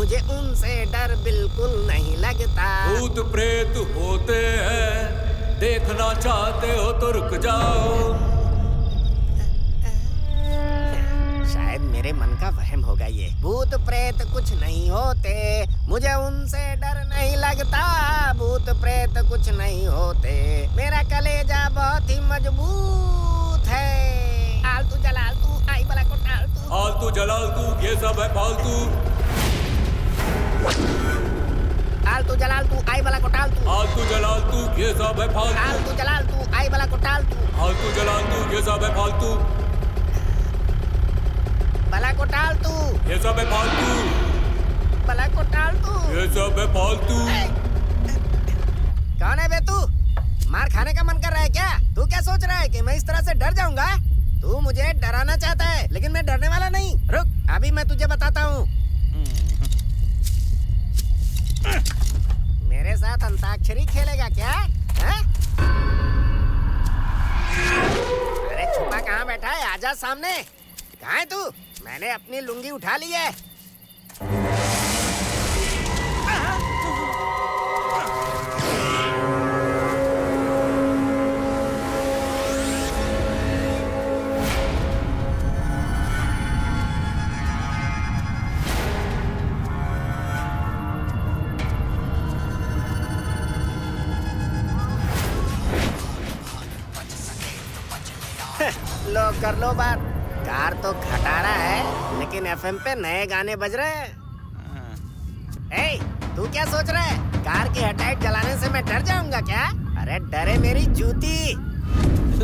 मुझे उनसे डर बिल्कुल नहीं लगता। भूत प्रेत होते हैं, देखना चाहते हो तो रुक जाओ। शायद मेरे मन का वहम होगा ये। भूत प्रेत कुछ नहीं होते, मुझे उनसे डर नहीं लगता। भूत प्रेत कुछ नहीं होते, मेरा कलेजा बहुत ही मजबूत है। आलतू जलालतू आई बला को टालतू। आलतू जलालतू ये सब है फालतू। आलतू जलालतू आई बला को टालतू। आलतू जलालतू ये सब है फालतू। आलतू जलालतू आई बला को टालतू। आलतू जलालतू ये सब है फालतू। बला को टालतू ये सब है फालतू। बला को टालतू ये सब है फालतू। कौन है बे तू? मार खाने का मन कर रहा है क्या? तू क्या सोच रहा है कि मैं इस तरह से डर जाऊंगा? तू मुझे डराना चाहता है, लेकिन मैं डरने वाला नहीं। रुक, अभी मैं तुझे बताता हूँ। मेरे साथ अंताक्षरी खेलेगा क्या? है? अरे छुपा कहाँ बैठा है? आजा सामने। कहाँ है तू? मैंने अपनी लुंगी उठा ली है। लो कर लो बात। कार तो खटारा है, लेकिन एफएम पे नए गाने बज रहे हैं। तू क्या सोच रहा है? कार की हेडलाइट जलाने से मैं डर जाऊंगा क्या? अरे डरे मेरी जूती।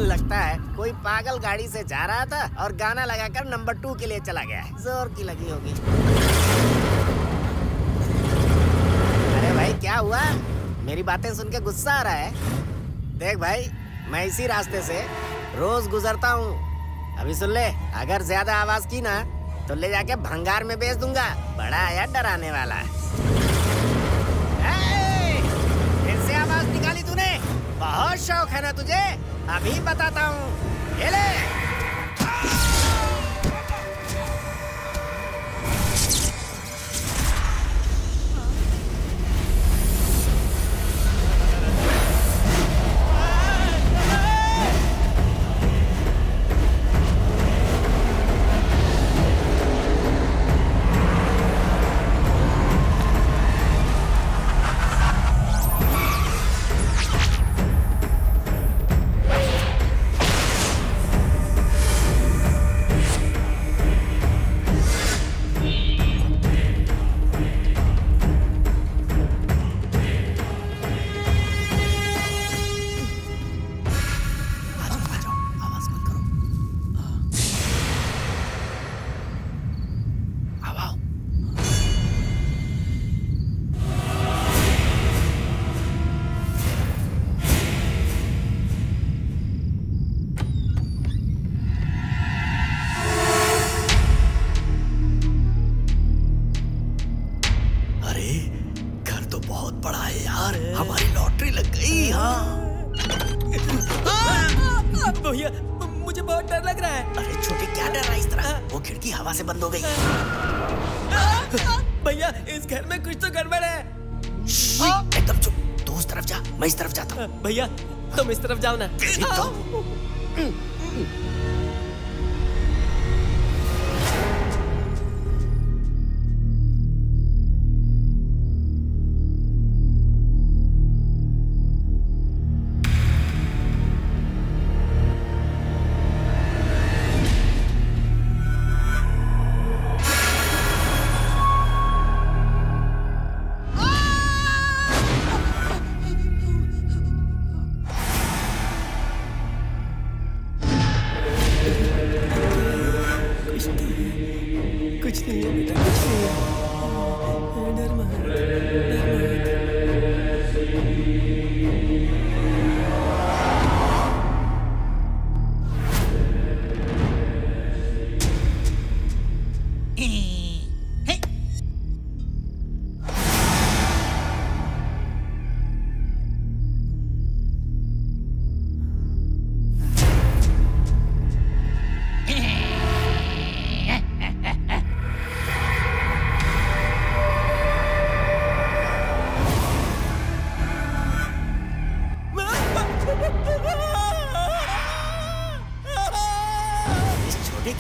लगता है कोई पागल गाड़ी से जा रहा था और गाना लगाकर नंबर 2 के लिए चला गया है। जोर की लगी होगी। अरे भाई क्या हुआ? मेरी बातें सुन के गुस्सा आ रहा है? देख भाई, मैं इसी रास्ते से रोज गुजरता हूँ। अभी सुन ले, अगर ज्यादा आवाज की ना तो ले जाके भंगार में बेच दूंगा। बड़ा आया डराने वाला। फिर से आवाज निकाली तूने? बहुत शौक है ना तुझे? अभी बताता हूँ। ये ले। भैया मुझे बहुत डर लग रहा है। अरे छोटे क्या डर रहा है इस तरह? वो खिड़की हवा से बंद हो गई। भैया इस घर में कुछ तो गड़बड़ है। एकदम चुप। तू उस तरफ जा, मैं इस तरफ जाता हूँ। भैया तुम इस तरफ जाओ ना।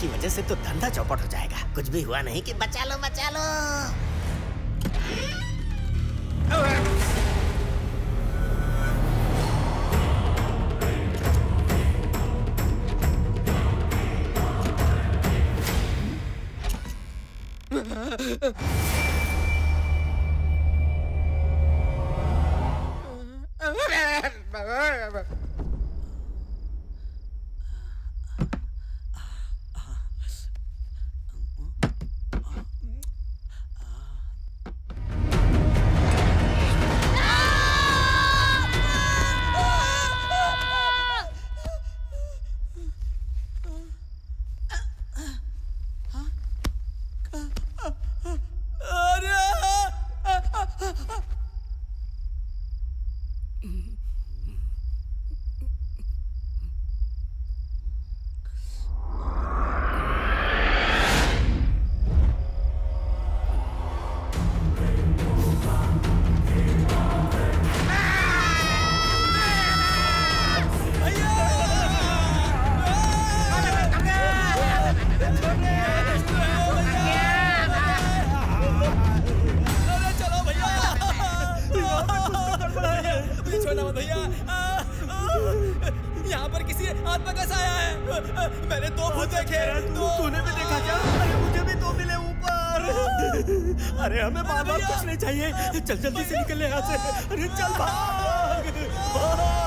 इसकी वजह से तो धंधा चौपट हो जाएगा। कुछ भी हुआ नहीं कि बचा लो बचा लो। यहाँ पर किसी आत्मा का साया है। मैंने 2 भूत देखे। तूने भी देखा क्या? अरे मुझे भी 2 मिले ऊपर। अरे हमें बार-बार कुछ नहीं चाहिए। चल जल्दी से निकल यहाँ से। अरे चल भाग भाग।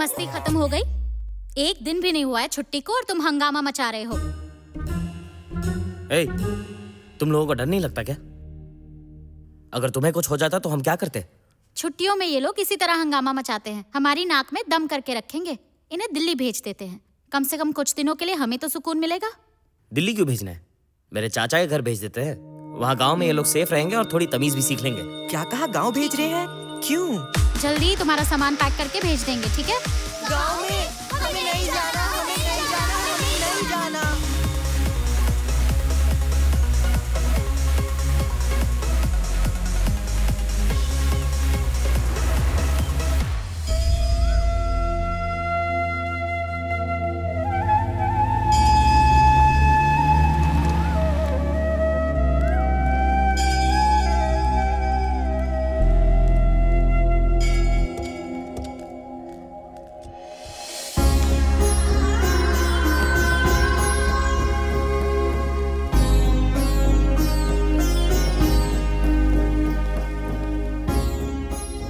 मस्ती खत्म हो गई? एक दिन भी नहीं हुआ है छुट्टी को और तुम हंगामा मचा रहे हो। ए, तुम लोगों को डर नहीं लगता क्या? अगर तुम्हें कुछ हो जाता तो हम क्या करते? छुट्टियों में ये लोग इसी तरह हंगामा मचाते हैं। हमारी नाक में दम करके रखेंगे। इन्हें दिल्ली भेज देते हैं। कम से कम कुछ दिनों के लिए हमें तो सुकून मिलेगा। दिल्ली क्यों भेजना है? मेरे चाचा के घर भेज देते हैं। वहाँ गांव में ये लोग सेफ रहेंगे और थोड़ी तमीज भी सीख लेंगे। क्या कहा? गांव भेज रहे हैं? क्यों? जल्दी तुम्हारा सामान पैक करके भेज देंगे, ठीक है? गांव में हमें नहीं जाना, हमें नहीं जाना, हमें नहीं जाना।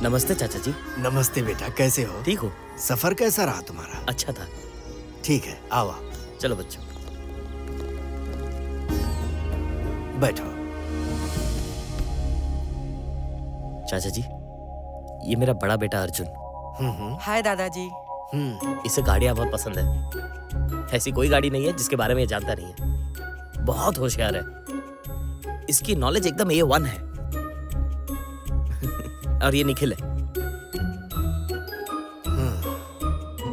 नमस्ते चाचा जी। नमस्ते बेटा, कैसे हो? ठीक हो? सफर कैसा रहा तुम्हारा? अच्छा था। ठीक है, आओ चलो बच्चों बैठो। चाचा जी, ये मेरा बड़ा बेटा अर्जुन। हाय दादाजी। इसे गाड़ियाँ बहुत पसंद है। ऐसी कोई गाड़ी नहीं है जिसके बारे में ये जानता नहीं है। बहुत होशियार है। इसकी नॉलेज एकदम A1 है। और ये निखिल है।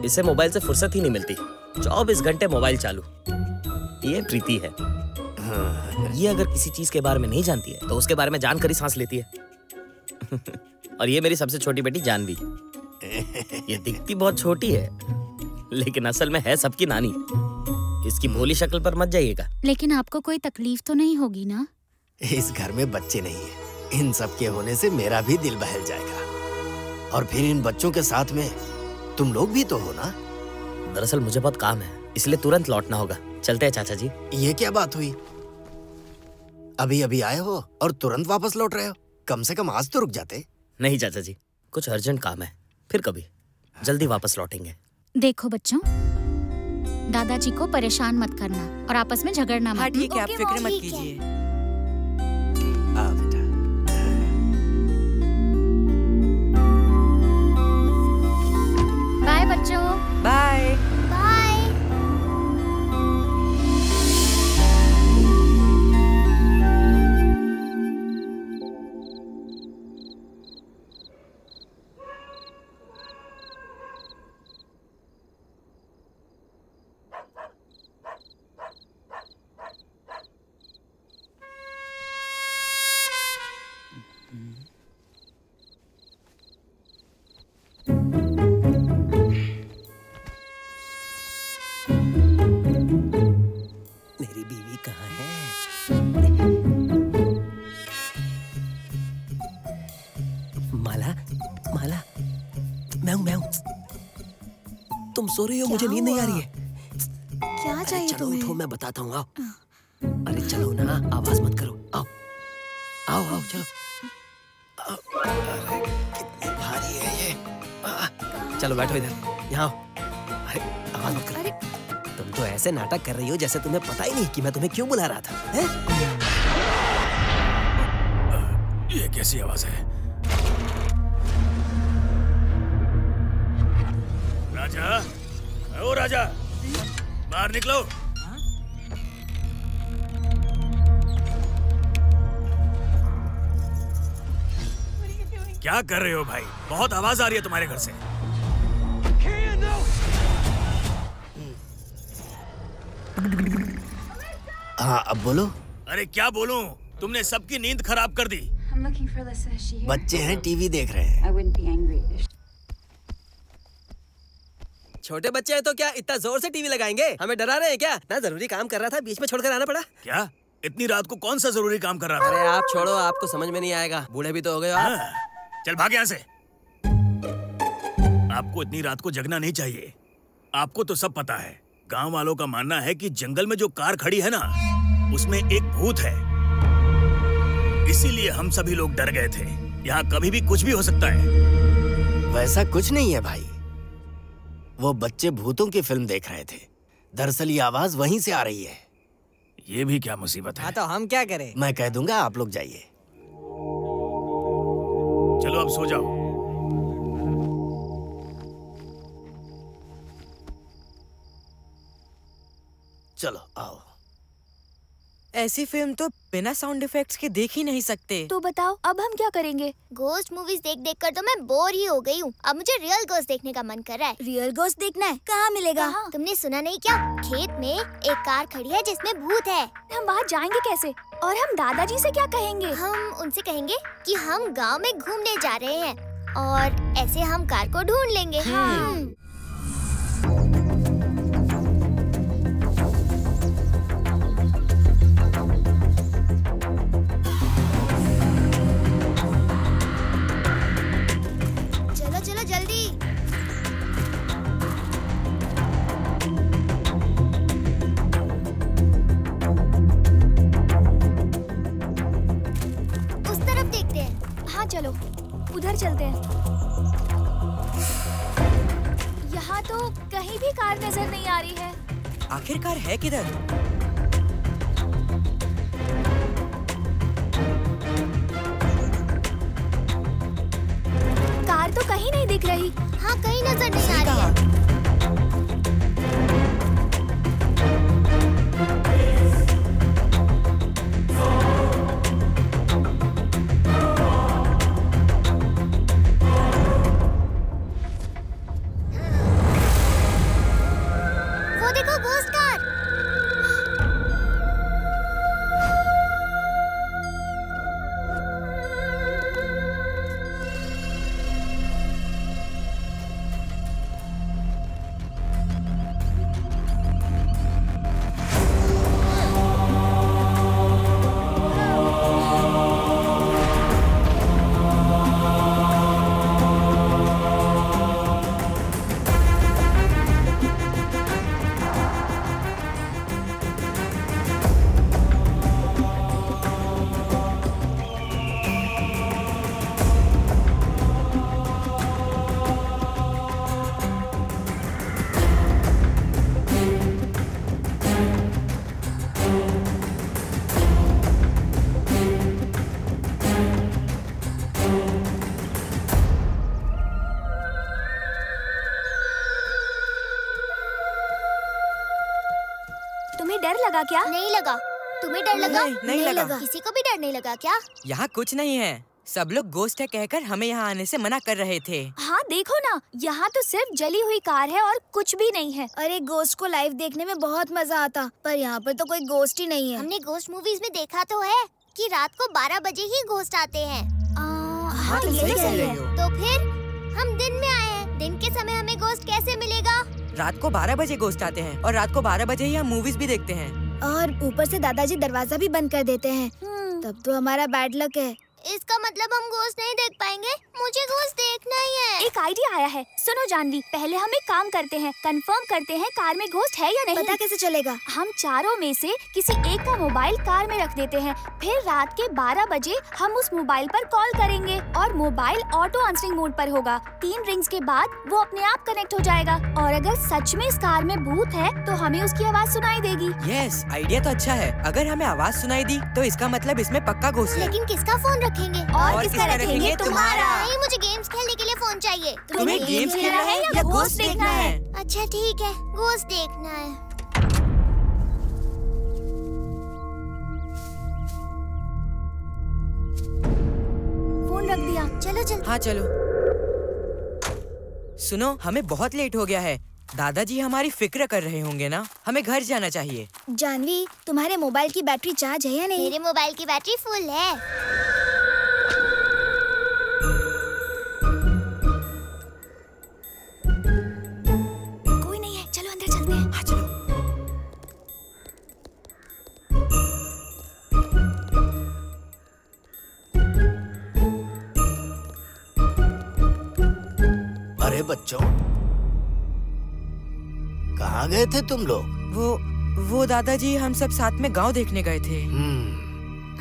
इसे मोबाइल से फुर्सत ही नहीं मिलती। 24 घंटे मोबाइल चालू। ये प्रीति है। ये अगर किसी चीज के बारे में नहीं जानती है तो उसके बारे में जानकर ही सांस लेती है। और ये मेरी सबसे छोटी बेटी जानवी। ये दिखती बहुत छोटी है लेकिन असल में है सबकी नानी। इसकी भोली शक्ल पर मत जाइएगा। लेकिन आपको कोई तकलीफ तो नहीं होगी ना? इस घर में बच्चे नहीं है। इन सब के होने से मेरा भी दिल बहल जाएगा। और फिर इन बच्चों के साथ में तुम लोग भी तो हो ना? दरअसल मुझे बहुत काम है, इसलिए तुरंत लौटना होगा। चलते हैं चाचा जी। ये क्या बात हुई? अभी अभी आए हो और तुरंत वापस लौट रहे हो? कम से कम आज तो रुक जाते। नहीं चाचा जी, कुछ अर्जेंट काम है, फिर कभी जल्दी वापस लौटेंगे। देखो बच्चों, दादाजी को परेशान मत करना और आपस में झगड़ना मत। हाँ ठीक है, आप फिक्र मत कीजिए। आ बेटा। बाय बच्चों। बाय। बाय। सो रही हो? मुझे नींद नहीं आ रही है। क्या चाहिए चलो तुम्हें? उठो, मैं बताता हूँ। आओ। अरे चलो ना, आवाज मत करो। आओ आओ आओ, चलो। अरे कितनी भारी है ये। चलो बैठो इधर, यहाँ आओ। अरे आवाज मत करो। तुम तो ऐसे नाटक कर रही हो जैसे तुम्हें पता ही नहीं कि मैं तुम्हें क्यों बुला रहा था, हैं? ये कैसी आवाज है? राजा, ओ राजा, बाहर निकलो। क्या कर रहे हो भाई? बहुत आवाज आ रही है तुम्हारे घर से। हाँ अब बोलो। अरे क्या बोलूं? तुमने सबकी नींद खराब कर दी। बच्चे हैं, टीवी देख रहे हैं। छोटे बच्चे हैं तो क्या इतना जोर से टीवी लगाएंगे? हमें डरा रहे हैं क्या? ना जरूरी काम कर रहा था, बीच में छोड़कर आना पड़ा। क्या इतनी रात को कौन सा जरूरी काम कर रहा था? अरे आप छोड़ो, आपको समझ में नहीं आएगा, बूढ़े भी तो हो गए हो आप। चल भाग यहाँ से। आपको इतनी रात को जगना नहीं चाहिए। आपको तो सब पता है। गांव वालों का मानना है कि जंगल में जो कार खड़ी है ना, उसमें एक भूत है। इसीलिए हम सभी लोग डर गए थे। यहाँ कभी भी कुछ भी हो सकता है। वैसा कुछ नहीं है भाई, वो बच्चे भूतों की फिल्म देख रहे थे। दरअसल ये आवाज वहीं से आ रही है। ये भी क्या मुसीबत है? हाँ तो हम क्या करें? मैं कह दूंगा, आप लोग जाइए। चलो अब सो जाओ। चलो आओ। ऐसी फिल्म तो बिना साउंड इफेक्ट्स के देख ही नहीं सकते। तो बताओ अब हम क्या करेंगे? गोस्ट मूवीज देख देख कर तो मैं बोर ही हो गई हूँ। अब मुझे रियल गोस्ट देखने का मन कर रहा है। रियल गोस्ट देखना है? कहाँ मिलेगा? तुमने सुना नहीं क्या? खेत में एक कार खड़ी है जिसमें भूत है। हम वहाँ जाएंगे कैसे? और हम दादाजी से क्या कहेंगे? हम उनसे कहेंगे कि हम गांव में घूमने जा रहे हैं और ऐसे हम कार को ढूंढ लेंगे। चलो चलो जल्दी। उस तरफ देखते हैं। हाँ चलो, उधर चलते हैं। यहाँ तो कहीं भी कार नजर नहीं आ रही है। आखिरकार है किधर? कार तो कहीं नहीं दिख रही। हाँ कहीं नजर नहीं आ रही है। वो देखो घोस्ट कार। तुम्हें डर लगा क्या? नहीं लगा। तुम्हें डर लगा? नहीं लगा। किसी को भी डर नहीं लगा क्या? यहाँ कुछ नहीं है। सब लोग गोस्ट है कहकर हमें यहाँ आने से मना कर रहे थे। हाँ देखो ना, यहाँ तो सिर्फ जली हुई कार है और कुछ भी नहीं है। अरे गोस्ट को लाइव देखने में बहुत मजा आता, पर यहाँ पर तो कोई गोस्ट ही नहीं है। हमने गोस्ट मूवीज में देखा तो है कि रात को 12 बजे ही गोस्ट आते हैं। हाँ तो ये सही तो कह सही रही है। हो। तो फिर हम दिन में आए हैं। दिन के समय हमें गोस्ट कैसे मिलेगा? रात को 12 बजे गोस्ट आते हैं और रात को 12 बजे ही हम मूवीज भी देखते हैं। और ऊपर से दादाजी दरवाजा भी बंद कर देते हैं। तब तो हमारा बैड लक है। इसका मतलब हम घोस्ट नहीं देख पाएंगे? मुझे घोस्ट देखना ही है। एक आइडिया आया है। सुनो जानवी, पहले हम एक काम करते हैं, कंफर्म करते हैं कार में घोस्ट है या नहीं। पता कैसे चलेगा? हम चारों में से किसी एक का मोबाइल कार में रख देते हैं, फिर रात के 12 बजे हम उस मोबाइल पर कॉल करेंगे और मोबाइल ऑटो आंसरिंग मोड पर होगा। 3 रिंग्स के बाद वो अपने आप कनेक्ट हो जाएगा और अगर सच में इस कार में भूत है तो हमें उसकी आवाज सुनाई देगी। यस, आइडिया तो अच्छा है। अगर हमें आवाज सुनाई दी तो इसका मतलब इसमें पक्का घोस्ट है। लेकिन किसका फोन रखेंगे? और किसका रखेंगे? तुम्हारा। नहीं, मुझे गेम्स खेलने के लिए फोन चाहिए। तुम्हें गेम्स खेलना है या घोस्ट देखना है? अच्छा ठीक है, घोस्ट देखना है। फोन रख दिया। चलो जल्दी। हाँ चलो। सुनो, हमें बहुत लेट हो गया है। दादाजी हमारी फिक्र कर रहे होंगे ना। हमें घर जाना चाहिए। जानवी, तुम्हारे मोबाइल की बैटरी चार्ज है या नहीं? मेरे मोबाइल की बैटरी फुल है। कोई नहीं है, चलो अंदर चलते हैं। हाँ चलो। अरे बच्चों, कहाँ गए थे तुम लोग? वो दादाजी, हम सब साथ में गांव देखने गए थे।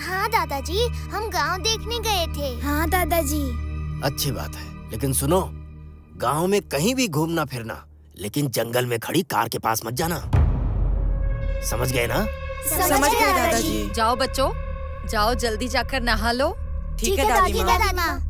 हाँ दादाजी, हम गांव देखने गए थे। हाँ दादाजी। अच्छी बात है, लेकिन सुनो, गांव में कहीं भी घूमना फिरना, लेकिन जंगल में खड़ी कार के पास मत जाना। समझ गए ना? समझ गए दादाजी। जाओ बच्चों, जाओ जल्दी जाकर नहा लो। ठीक है दादी माँ।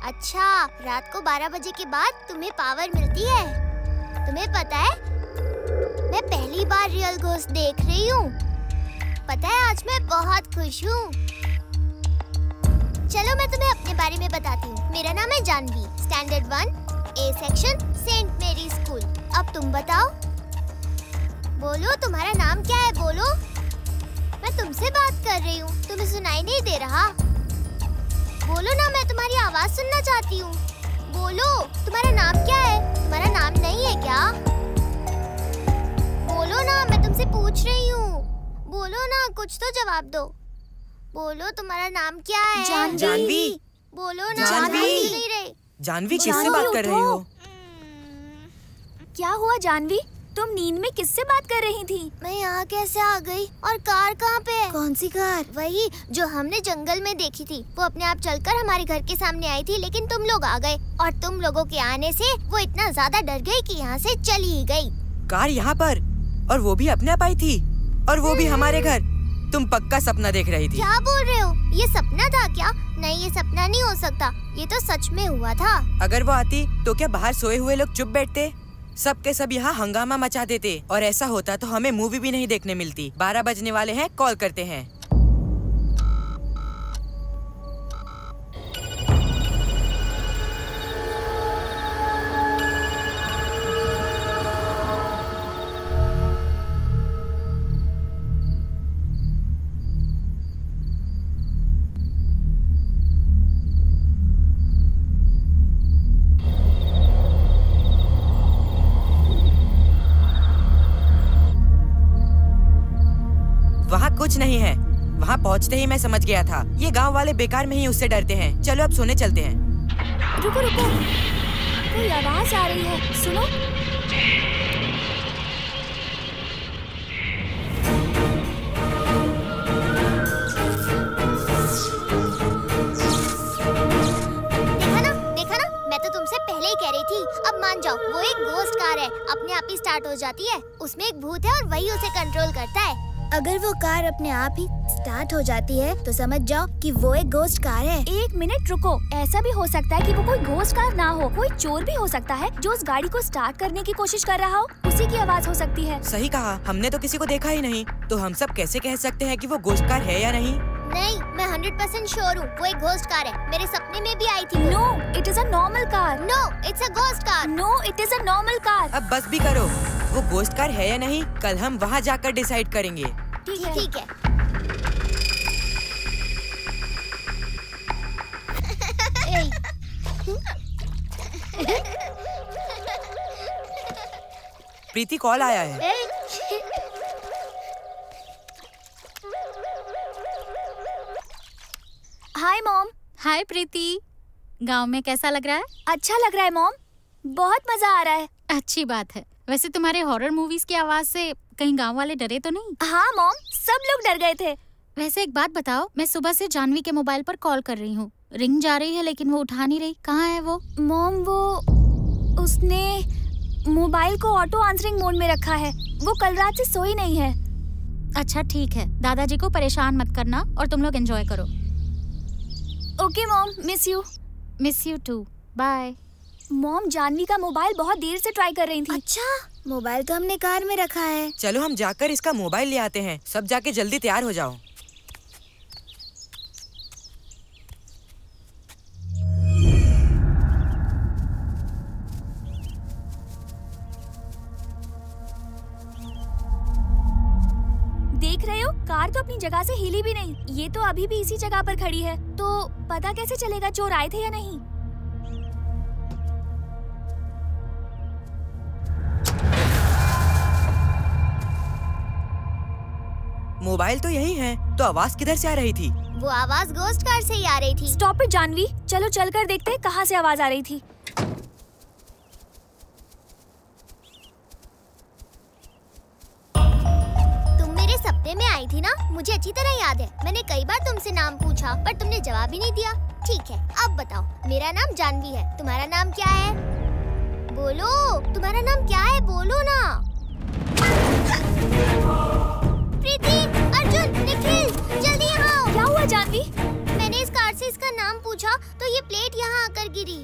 अच्छा, रात को 12 बजे के बाद तुम्हें पावर मिलती है। तुम्हें पता है, मैं पहली बार रियल घोस्ट देख रही हूँ। पता है, आज मैं बहुत खुश हूँ। चलो मैं तुम्हें अपने बारे में बताती हूँ। मेरा नाम है Janvi, standard 1 A section, Saint Mary school. अब तुम बताओ, बोलो तुम्हारा नाम क्या है? बोलो, मैं तुमसे बात कर रही हूँ, तुम्हें सुनाई नहीं दे रहा? बोलो ना, मैं तुम्हारी आवाज सुनना चाहती हूँ। बोलो, तुम्हारा नाम क्या है? तुम्हारा नाम नहीं है क्या? बोलो ना, मैं तुमसे पूछ रही हूँ। बोलो ना, कुछ तो जवाब दो। बोलो, तुम्हारा नाम क्या है? जानवी। बोलो ना, जानवी। जानवी, किससे बात कर रही हो? क्या हुआ जानवी? तुम नींद में किससे बात कर रही थी? मैं यहाँ कैसे आ गई? और कार कहाँ पे है? कौन सी कार? वही जो हमने जंगल में देखी थी। वो अपने आप चलकर हमारे घर के सामने आई थी, लेकिन तुम लोग आ गए और तुम लोगों के आने से वो इतना ज्यादा डर गई कि यहाँ से चली ही गई। कार यहाँ पर, और वो भी अपने आप आई थी, और वो भी हमारे घर। तुम पक्का सपना देख रही थी। क्या बोल रहे हो? ये सपना था क्या? नहीं, ये सपना नहीं हो सकता, ये तो सच में हुआ था। अगर वो आती तो क्या बाहर सोए हुए लोग चुप बैठते? सब के सब यहाँ हंगामा मचा देते, और ऐसा होता तो हमें मूवी भी नहीं देखने मिलती। 12 बजने वाले हैं, कॉल करते हैं। वहाँ कुछ नहीं है। वहाँ पहुँचते ही मैं समझ गया था। ये गांव वाले बेकार में ही उससे डरते हैं। चलो अब सोने चलते हैं। रुको रुको, कोई आवाज आ रही है, सुनो। देखा ना, मैं तो तुमसे पहले ही कह रही थी। अब मान जाओ, वो एक गोस्ट कार है, अपने आप ही स्टार्ट हो जाती है। उसमें एक भूत है और वही उसे कंट्रोल करता है। अगर वो कार अपने आप ही स्टार्ट हो जाती है तो समझ जाओ कि वो एक गोस्ट कार है। एक मिनट रुको, ऐसा भी हो सकता है कि वो कोई घोस्ट कार ना हो, कोई चोर भी हो सकता है जो उस गाड़ी को स्टार्ट करने की कोशिश कर रहा हो। उसी की आवाज हो सकती है। सही कहा, हमने तो किसी को देखा ही नहीं, तो हम सब कैसे कह सकते हैं कि वो गोस्ट कार है या नहीं? नहीं, मैं 100% श्योर हूँ, वो एक घोस्ट कार है। मेरे सपने में भी आई थी। No, it is a normal car. No, it's a ghost car. No, it is a normal car. अब बस भी करो, वो घोस्ट कार है या नहीं कल हम वहाँ जाकर डिसाइड करेंगे। ठीक है। प्रीति, कॉल आया है। Hi mom. हाय प्रीति, गांव में कैसा लग रहा है? अच्छा लग रहा है मॉम, बहुत मजा आ रहा है। अच्छी बात है। वैसे तुम्हारे हॉरर मूवीज की आवाज से कहीं गांव वाले डरे तो नहीं? हाँ मॉम, सब लोग डर गए थे। वैसे एक बात बताओ, मैं सुबह से जानवी के मोबाइल पर कॉल कर रही हूँ, रिंग जा रही है लेकिन वो उठा नहीं रही। कहाँ है वो? मॉम, उसने मोबाइल को ऑटो आंसरिंग मोड में रखा है। वो कल रात से सोई नहीं है। अच्छा ठीक है, दादाजी को परेशान मत करना और तुम लोग एंजॉय करो। Okay mom, miss you. Miss you too, bye. Mom, Janvi का मोबाइल बहुत देर से ट्राई कर रही थी। अच्छा, मोबाइल तो हमने कार में रखा है। चलो हम जाकर इसका मोबाइल ले आते हैं। सब जाके जल्दी तैयार हो जाओ। देख रहे हो, कार तो अपनी जगह से हिली भी नहीं। ये तो अभी भी इसी जगह पर खड़ी है। तो पता कैसे चलेगा चोर आए थे या नहीं? मोबाइल तो यही है, तो आवाज किधर से आ रही थी? वो आवाज घोस्ट कार से ही आ रही थी। स्टॉप इट जानवी, चलो चलकर देखते हैं कहाँ से आवाज आ रही थी। सपने में आई थी ना, मुझे अच्छी तरह याद है। मैंने कई बार तुमसे नाम पूछा पर तुमने जवाब ही नहीं दिया। ठीक है, अब बताओ, मेरा नाम जानवी है, तुम्हारा नाम क्या है? बोलो, तुम्हारा नाम क्या है? बोलो ना। प्रीति, अर्जुन, निखिल, जल्दी यहाँ आओ। क्या हुआ जानवी? मैंने इस कार से इसका नाम पूछा तो ये प्लेट यहाँ आकर गिरी।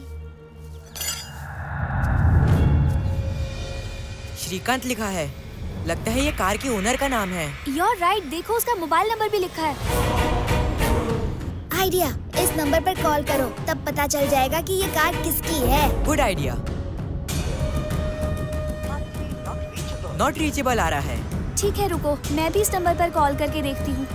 श्रीकांत लिखा है। लगता है ये कार के ओनर का नाम है। You're right, देखो उसका मोबाइल नंबर भी लिखा है। आइडिया, इस नंबर पर कॉल करो, तब पता चल जाएगा कि ये कार किसकी है। Good idea. नॉट रीचेबल आ रहा है। ठीक है, रुको, मैं भी इस नंबर पर कॉल करके देखती हूँ।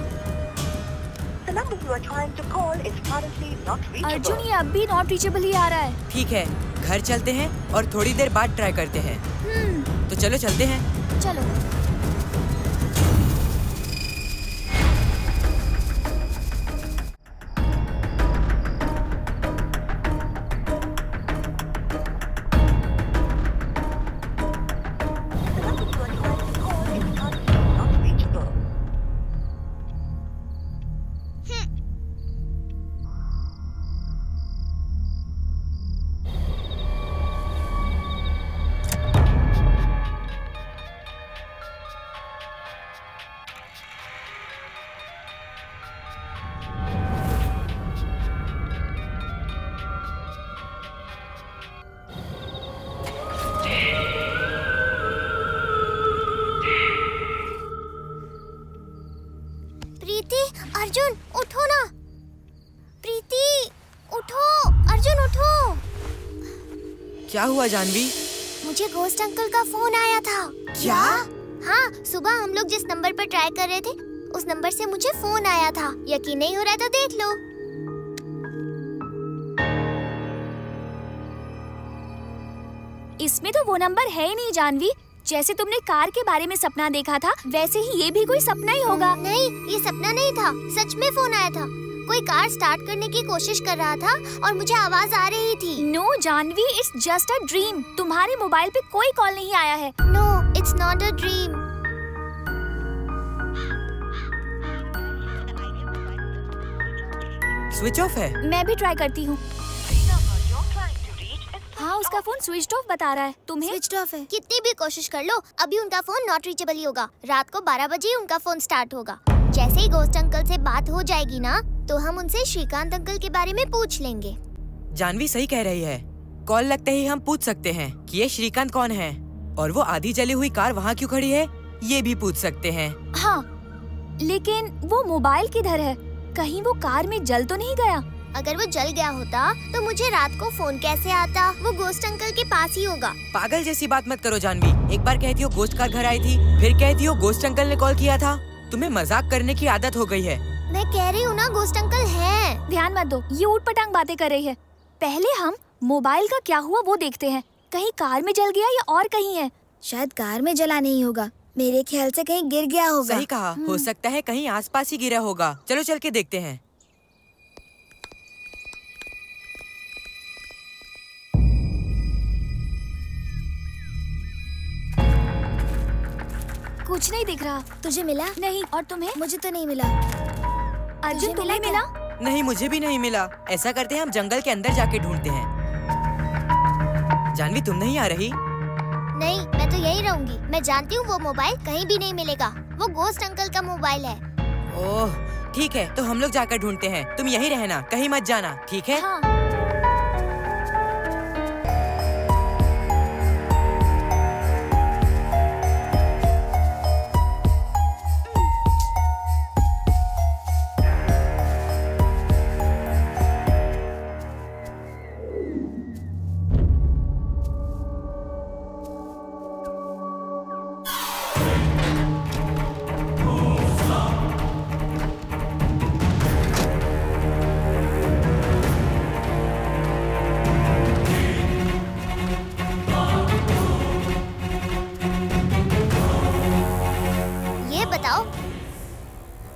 अर्जुन, ये अब भी नॉट रीचेबल ही आ रहा है। ठीक है, घर चलते हैं और थोड़ी देर बाद ट्राई करते हैं। तो चलो चलते हैं। चलो। अर्जुन उठो ना। प्रीति उठो, अर्जुन उठो। क्या हुआ जानवी? मुझे घोस्ट अंकल का फोन आया था। क्या? हाँ, सुबह हम लोग जिस नंबर पर ट्राई कर रहे थे उस नंबर से मुझे फोन आया था। यकीन नहीं हो रहा तो देख लो। इसमें तो वो नंबर है ही नहीं जानवी। जैसे तुमने कार के बारे में सपना देखा था, वैसे ही ये भी कोई सपना ही होगा। नहीं, ये सपना नहीं था, सच में फोन आया था। कोई कार स्टार्ट करने की कोशिश कर रहा था और मुझे आवाज आ रही थी। No Janvi, it's just a dream. तुम्हारे मोबाइल पे कोई कॉल नहीं आया है। No, it's not a dream. Switch off है। मैं भी ट्राई करती हूँ। हाँ, उसका फोन स्विच ऑफ बता रहा है। तुम्हें? स्विच ऑफ है। कितनी भी कोशिश कर लो, अभी उनका फोन नॉट रीचेबल ही होगा। रात को 12 बजे उनका फोन स्टार्ट होगा। जैसे ही गोस्ट अंकल से बात हो जाएगी ना, तो हम उनसे श्रीकांत अंकल के बारे में पूछ लेंगे। जानवी सही कह रही है। कॉल लगते ही हम पूछ सकते हैं कि ये श्रीकांत कौन है, और वो आधी जली हुई कार वहाँ क्यों खड़ी है, ये भी पूछ सकते हैं। हाँ, लेकिन वो मोबाइल किधर है? कहीं वो कार में जल तो नहीं गया? अगर वो जल गया होता तो मुझे रात को फोन कैसे आता? वो गोस्ट अंकल के पास ही होगा। पागल जैसी बात मत करो जानवी। एक बार कहती हो गोस्ट कार घर आई थी, फिर कहती हो गोस्ट अंकल ने कॉल किया था। तुम्हें मजाक करने की आदत हो गई है। मैं कह रही हूँ ना, गोस्ट अंकल हैं। ध्यान मत दो, ये ऊटपटांग बातें कर रही है। पहले हम मोबाइल का क्या हुआ वो देखते हैं। कहीं कार में जल गया या और कहीं है? शायद कार में जला नहीं होगा, मेरे ख्याल से कहीं गिर गया होगा। सही कहा, हो सकता है कहीं आसपास ही गिरा होगा। चलो चल के देखते हैं। कुछ नहीं दिख रहा। तुझे मिला? नहीं। और तुम्हें? मुझे तो नहीं मिला। अर्जुन, तुम्हें मिला? नहीं, मुझे भी नहीं मिला। ऐसा करते हैं, हम जंगल के अंदर जाके ढूंढते हैं। जानवी, तुम नहीं आ रही? नहीं, मैं तो यही रहूंगी। मैं जानती हूँ वो मोबाइल कहीं भी नहीं मिलेगा। वो गोस्ट अंकल का मोबाइल है। ओह, ठीक है, तो हम लोग जाकर ढूंढते हैं। तुम यहीं रहना, कहीं मत जाना, ठीक है? हाँ।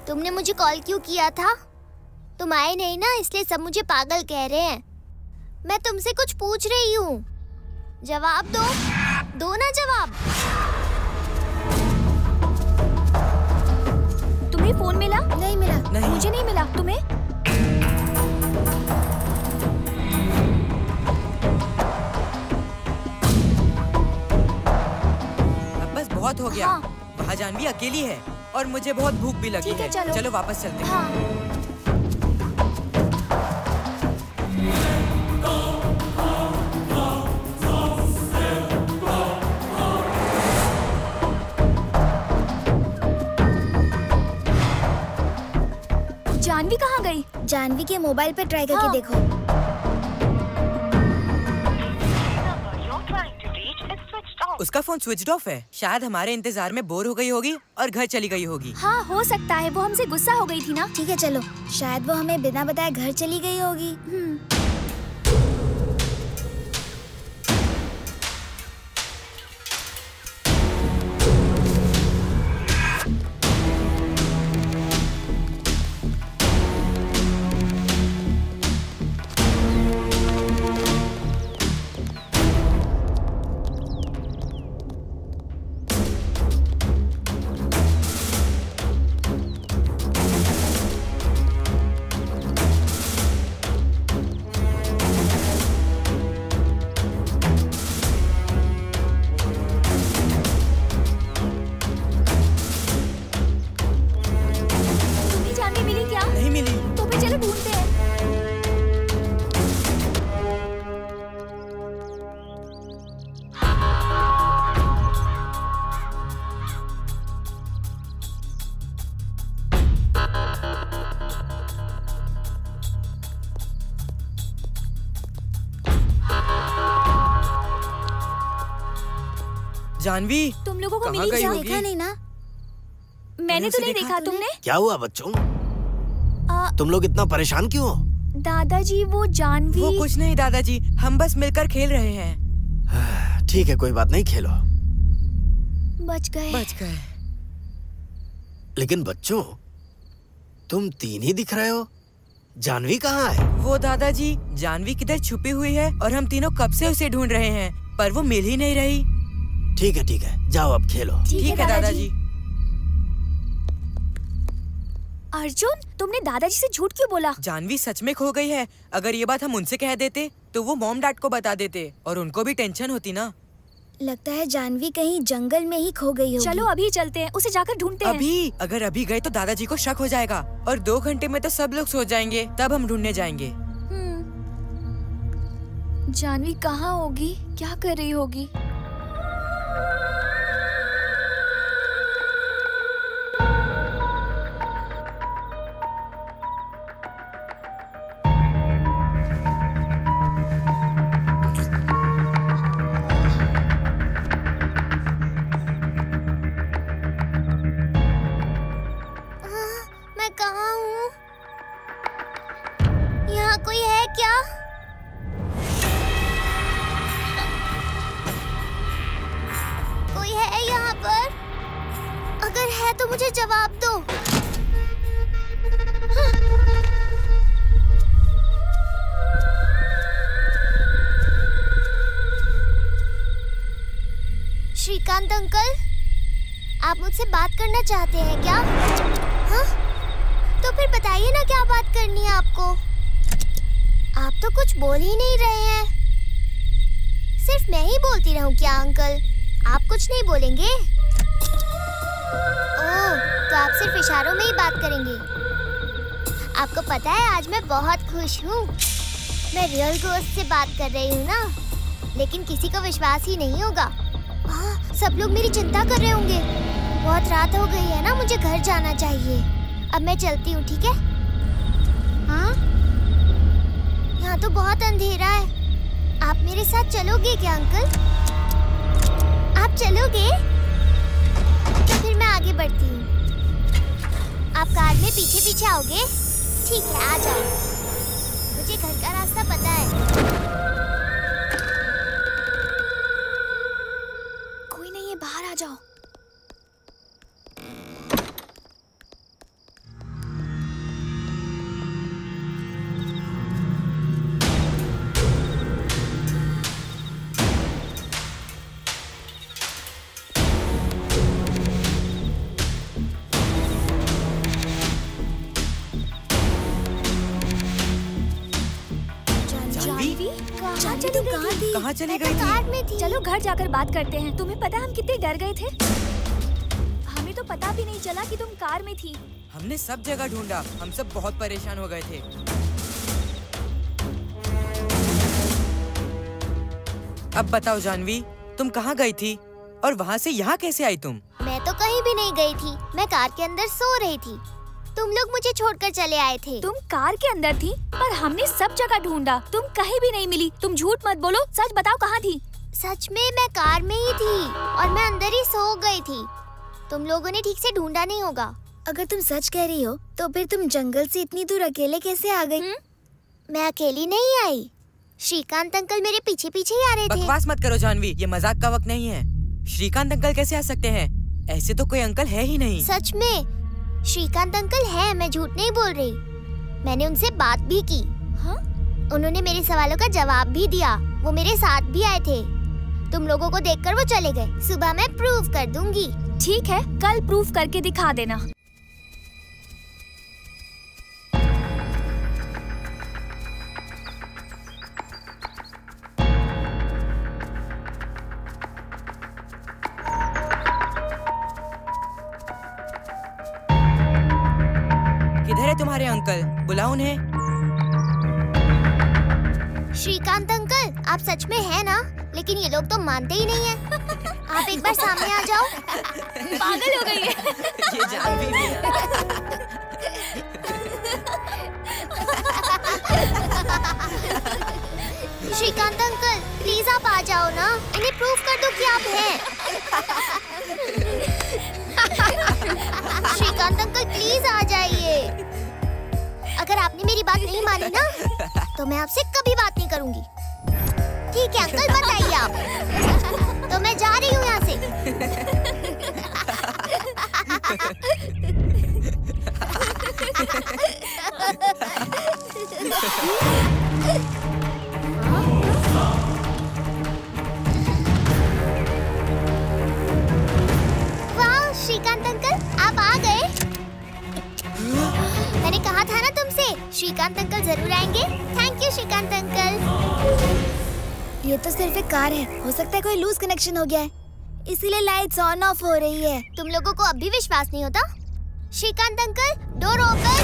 तुमने मुझे कॉल क्यों किया था? तुम आए नहीं ना, इसलिए सब मुझे पागल कह रहे हैं। मैं तुमसे कुछ पूछ रही हूँ, जवाब दो। दो ना जवाब। तुम्हें फोन मिला? नहीं मिला। नहीं। मुझे नहीं मिला। तुम्हें? अब बस बहुत हो गया। हाँ। वहाँ जानवी अकेली है और मुझे बहुत भूख भी लगी ठीक है, है। चलो वापस चलते हैं। हाँ। जानवी कहाँ गई? जानवी के मोबाइल पे ट्राई करके देखो। उसका फोन स्विच ऑफ है। शायद हमारे इंतजार में बोर हो गई होगी और घर चली गई होगी। हाँ, हो सकता है। वो हमसे गुस्सा हो गई थी ना। ठीक है चलो, शायद वो हमें बिना बताए घर चली गई होगी। जानवी, तुम लोगों को कहाँ मिली गई क्या? होगी? देखा नहीं ना। मैंने तो नहीं देखा। तुमने? क्या हुआ बच्चों? तुम लोग इतना परेशान क्यों हो? दादाजी, वो जानवी। वो कुछ नहीं दादाजी, हम बस मिलकर खेल रहे हैं। ठीक है, कोई बात नहीं, खेलो। बच गए। बच गए। लेकिन बच्चों, तुम तीन ही दिख रहे हो। जानवी कहाँ है? वो दादाजी, जानवी किधर छुपी हुई है और हम तीनों कब से उसे ढूंढ रहे हैं, पर वो मिल ही नहीं रही। ठीक है, जाओ अब खेलो। ठीक है दादाजी। अर्जुन, तुमने दादाजी से झूठ क्यों बोला? जानवी सच में खो गई है। अगर ये बात हम उनसे कह देते तो वो मॉम डैड को बता देते और उनको भी टेंशन होती ना। लगता है जानवी कहीं जंगल में ही खो गई होगी। चलो अभी चलते हैं, उसे जाकर ढूंढते हैं। अभी? अगर अभी गए तो दादाजी को शक हो जाएगा और 2 घंटे में तो सब लोग सो जाएंगे, तब हम ढूंढने जाएंगे। जानवी कहाँ होगी? क्या कर रही होगी? मैं कहाँ हूँ? यहाँ कोई है क्या? कोई है यहाँ पर? अगर है तो मुझे जवाब दो। श्रीकांत अंकल, आप मुझसे बात करना चाहते हैं क्या? हाँ? तो फिर बताइए ना क्या बात करनी है आपको। आप तो कुछ बोल ही नहीं रहे हैं। सिर्फ मैं ही बोलती रहूं क्या अंकल? आप कुछ नहीं बोलेंगे? ओह, तो आप सिर्फ इशारों में ही बात करेंगे। आपको पता है आज मैं बहुत खुश हूँ। मैं रियल गोस्ट से बात कर रही हूँ ना, लेकिन किसी को विश्वास ही नहीं होगा। सब लोग मेरी चिंता कर रहे होंगे। बहुत रात हो गई है ना, मुझे घर जाना चाहिए। अब मैं चलती हूँ, ठीक है? हाँ? यहाँ तो बहुत अंधेरा है। आप मेरे साथ चलोगे क्या अंकल? आप चलोगे? तो फिर मैं आगे बढ़ती हूँ। आप कार में पीछे पीछे आओगे? ठीक है, आ जाओ। मुझे घर का रास्ता पता है। कोई नहीं है, बाहर आ जाओ। कहाँ चली गई कार में थी। चलो घर जाकर बात करते हैं। तुम्हें पता है हम कितने डर गए थे? हमें तो पता भी नहीं चला कि तुम कार में थी। हमने सब जगह ढूंढा, हम सब बहुत परेशान हो गए थे। अब बताओ जानवी, तुम कहाँ गई थी और वहाँ से यहाँ कैसे आई तुम? मैं तो कहीं भी नहीं गई थी, मैं कार के अंदर सो रही थी। तुम लोग मुझे छोड़कर चले आए थे। तुम कार के अंदर थी, पर हमने सब जगह ढूंढा, तुम कहीं भी नहीं मिली। तुम झूठ मत बोलो, सच बताओ कहाँ थी? सच में मैं कार में ही थी और मैं अंदर ही सो गई थी। तुम लोगों ने ठीक से ढूंढा नहीं होगा। अगर तुम सच कह रही हो तो फिर तुम जंगल से इतनी दूर अकेले कैसे आ गई? मैं अकेली नहीं आई, श्रीकांत अंकल मेरे पीछे पीछे ही आ रहे थे। बकवास मत करो जानवी, ये मजाक का वक्त नहीं है। श्रीकांत अंकल कैसे आ सकते हैं? ऐसे तो कोई अंकल है ही नहीं। सच में श्रीकांत अंकल है, मैं झूठ नहीं बोल रही। मैंने उनसे बात भी की। हाँ? उन्होंने मेरे सवालों का जवाब भी दिया। वो मेरे साथ भी आए थे। तुम लोगों को देखकर वो चले गए। सुबह मैं प्रूव कर दूंगी। ठीक है, कल प्रूफ करके दिखा देना। किधर है तुम्हारे अंकल? बुलाओ उन्हें। श्रीकांत अंकल, आप सच में हैं ना? लेकिन ये लोग तो मानते ही नहीं हैं। आप एक बार सामने आ जाओ। पागल हो गई है। ये जानवी भी है। श्रीकांत अंकल, प्लीज आप आ जाओ ना। इन्हें प्रूफ कर दो कि आप हैं। श्रीकांत अंकल प्लीज आ जाइए। अगर आपने मेरी बात नहीं मानी ना, तो मैं आपसे कभी बात नहीं करूंगी। ठीक है अंकल, बताइए आप। तो मैं जा रही हूँ यहाँ से। वाह श्रीकांत अंकल, आप आ गए। मैंने कहा था ना तुमसे, श्रीकांत अंकल जरूर आएंगे। Thank you Shrikant uncle. ये तो सिर्फ एक कार है, हो सकता है कोई लूज कनेक्शन हो गया है, इसीलिए लाइट्स ऑन ऑफ हो रही है। तुम लोगों को अब भी विश्वास नहीं होता? Shrikant uncle, door open.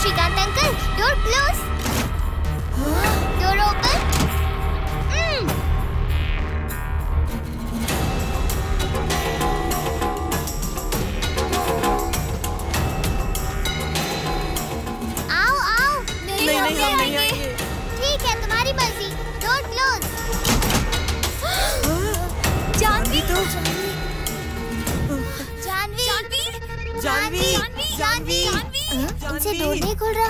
Shrikant uncle, door close. Door open. आओ आओ। नहीं हम नहीं आएंगे। ठीक है, तुम्हारी मर्जी। Door close. जानवी तो जानवी इनसे डोर नहीं खुल रहा।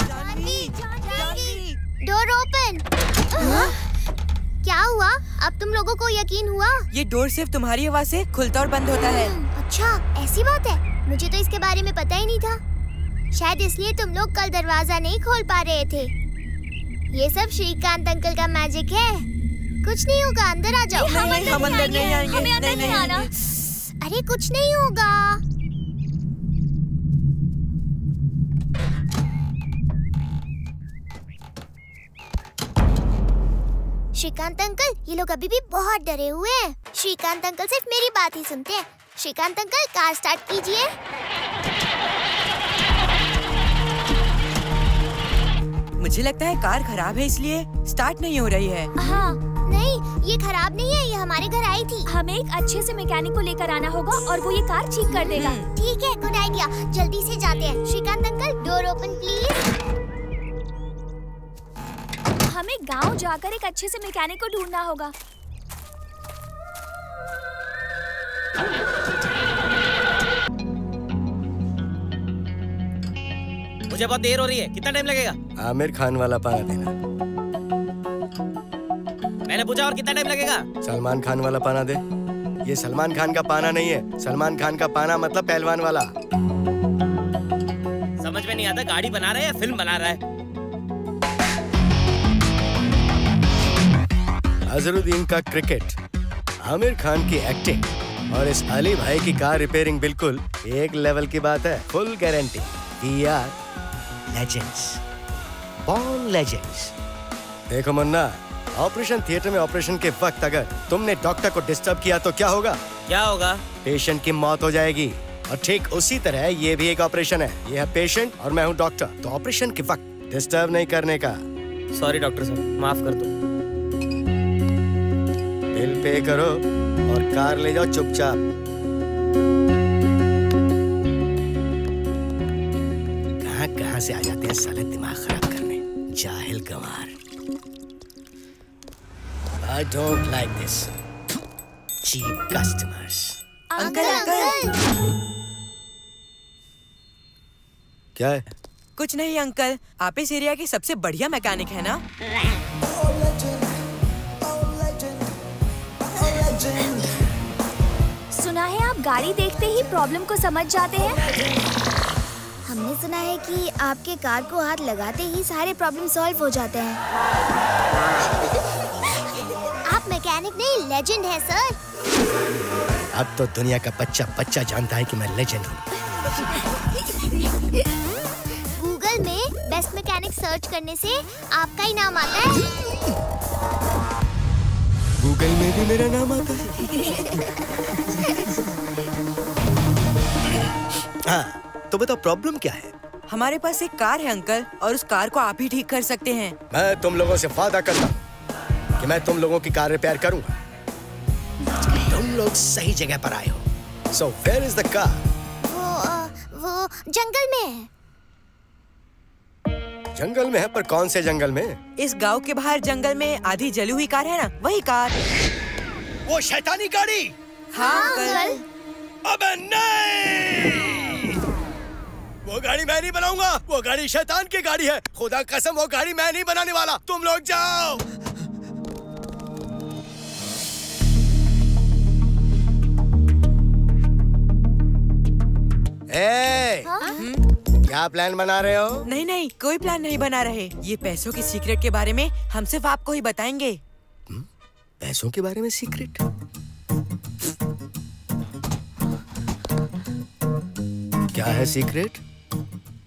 Door open. क्या हुआ? अब तुम लोगों को यकीन हुआ? ये डोर सिर्फ तुम्हारी आवाज से खुलता और बंद होता है। अच्छा, ऐसी बात है। मुझे तो इसके बारे में पता ही नहीं था। शायद इसलिए तुम लोग कल दरवाजा नहीं खोल पा रहे थे। ये सब श्रीकांत अंकल का मैजिक है। कुछ नहीं होगा, अंदर आ जाओ। हम अंदर नहीं आएंगे। हमें अंदर नहीं आना। अरे कुछ नहीं होगा। श्रीकांत अंकल, ये लोग अभी भी बहुत डरे हुए हैं। श्रीकांत अंकल सिर्फ मेरी बात ही सुनते हैं। श्रीकांत अंकल, कार स्टार्ट कीजिए। मुझे लगता है कार खराब है, इसलिए स्टार्ट नहीं हो रही है। हाँ, नहीं, ये खराब नहीं है, ये हमारे घर आई थी। हमें एक अच्छे से मैकेनिक को लेकर आना होगा और वो ये कार ठीक कर देगा। ठीक है, गुड आइडिया। जल्दी से जाते हैं। Shrikant uncle, door open please. हमें गांव जाकर एक अच्छे से मैकेनिक को ढूंढना होगा। मुझे बहुत देर हो रही है, कितना टाइम लगेगा? आमिर खान वाला पाना देना। मैंने पूछा और कितना टाइम लगेगा? सलमान खान वाला पाना दे। ये सलमान खान का पाना नहीं है। सलमान खान का पाना मतलब पहलवान वाला। समझ में नहीं आता, गाड़ी बना रहा है या फिल्म बना रहा है? अजहरुद्दीन का क्रिकेट, आमिर खान की एक्टिंग और इस अली भाई की कार रिपेयरिंग बिल्कुल एक लेवल की बात है। Full guarantee. We are legends, born legends। देखो मुन्ना, ऑपरेशन थिएटर में ऑपरेशन के वक्त अगर तुमने डॉक्टर को डिस्टर्ब किया तो क्या होगा? क्या होगा? पेशेंट की मौत हो जाएगी। और ठीक उसी तरह ये भी एक ऑपरेशन है। ये है पेशेंट और मैं हूँ डॉक्टर, तो ऑपरेशन के वक्त डिस्टर्ब नहीं करने का। सॉरी डॉक्टर साहब, माफ कर दो। बिल पे करो और कार ले जाओ चुपचाप। कहाँ से आ जाते हैं साले दिमाग खराब करने, जाहिल गंवार। I don't like this cheap customers। Uncle. क्या है? कुछ नहीं अंकल, आप इस एरिया के सबसे बढ़िया मैकेनिक है ना? सुना है आप गाड़ी देखते ही प्रॉब्लम को समझ जाते हैं। हमने सुना है कि आपके कार को हाथ लगाते ही सारे प्रॉब्लम सॉल्व हो जाते हैं। आप मैकेनिक नहीं, लेजेंड है सर। अब तो दुनिया का बच्चा जानता है कि मैं लेजेंड हूँ। गूगल में बेस्ट मैकेनिक सर्च करने से आपका ही नाम आता है। गूगल में भी मेरा नाम आता है। हाँ, तो बताओ प्रॉब्लम क्या है? हमारे पास एक कार है अंकल, और उस कार को आप ही ठीक कर सकते हैं। मैं तुम लोगों से वादा करता हूँ कि मैं तुम लोगों की कार रिपेयर करूंगा। तुम लोग सही जगह पर आए हो। So where is the car? वो जंगल में है। जंगल में है, पर कौन से जंगल में? इस गांव के बाहर जंगल में आधी जली हुई कार है ना, वही कार। वो शैतानी गाड़ी। हाँ अंकल। अबे नहीं! वो गाड़ी मैं नहीं बनाऊंगा। वो गाड़ी शैतान की गाड़ी है। खुदा कसम, वो गाड़ी मैं नहीं बनाने वाला। तुम लोग जाओ। क्या प्लान बना रहे हो? नहीं नहीं, कोई प्लान नहीं बना रहे। ये पैसों की सीक्रेट के बारे में हम सिर्फ आपको ही बताएंगे। पैसों के बारे में सीक्रेट? क्या है सीक्रेट?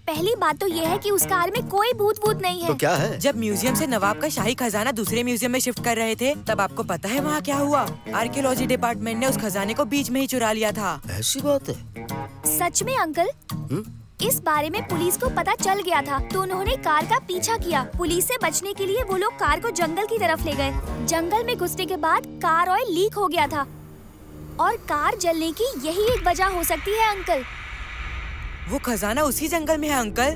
पहली बात तो ये है कि उस कार में कोई भूत नहीं है। तो क्या है? जब म्यूजियम से नवाब का शाही खजाना दूसरे म्यूजियम में शिफ्ट कर रहे थे, तब आपको पता है वहाँ क्या हुआ? आर्कियोलॉजी डिपार्टमेंट ने उस खजाने को बीच में ही चुरा लिया था। ऐसी बात है? सच में अंकल? इस बारे में पुलिस को पता चल गया था, तो उन्होंने कार का पीछा किया। पुलिस से बचने के लिए वो लोग कार को जंगल की तरफ ले गए। जंगल में घुसने के बाद कार ऑयल लीक हो गया था और कार जलने की यही एक वजह हो सकती है अंकल। वो खजाना उसी जंगल में है अंकल।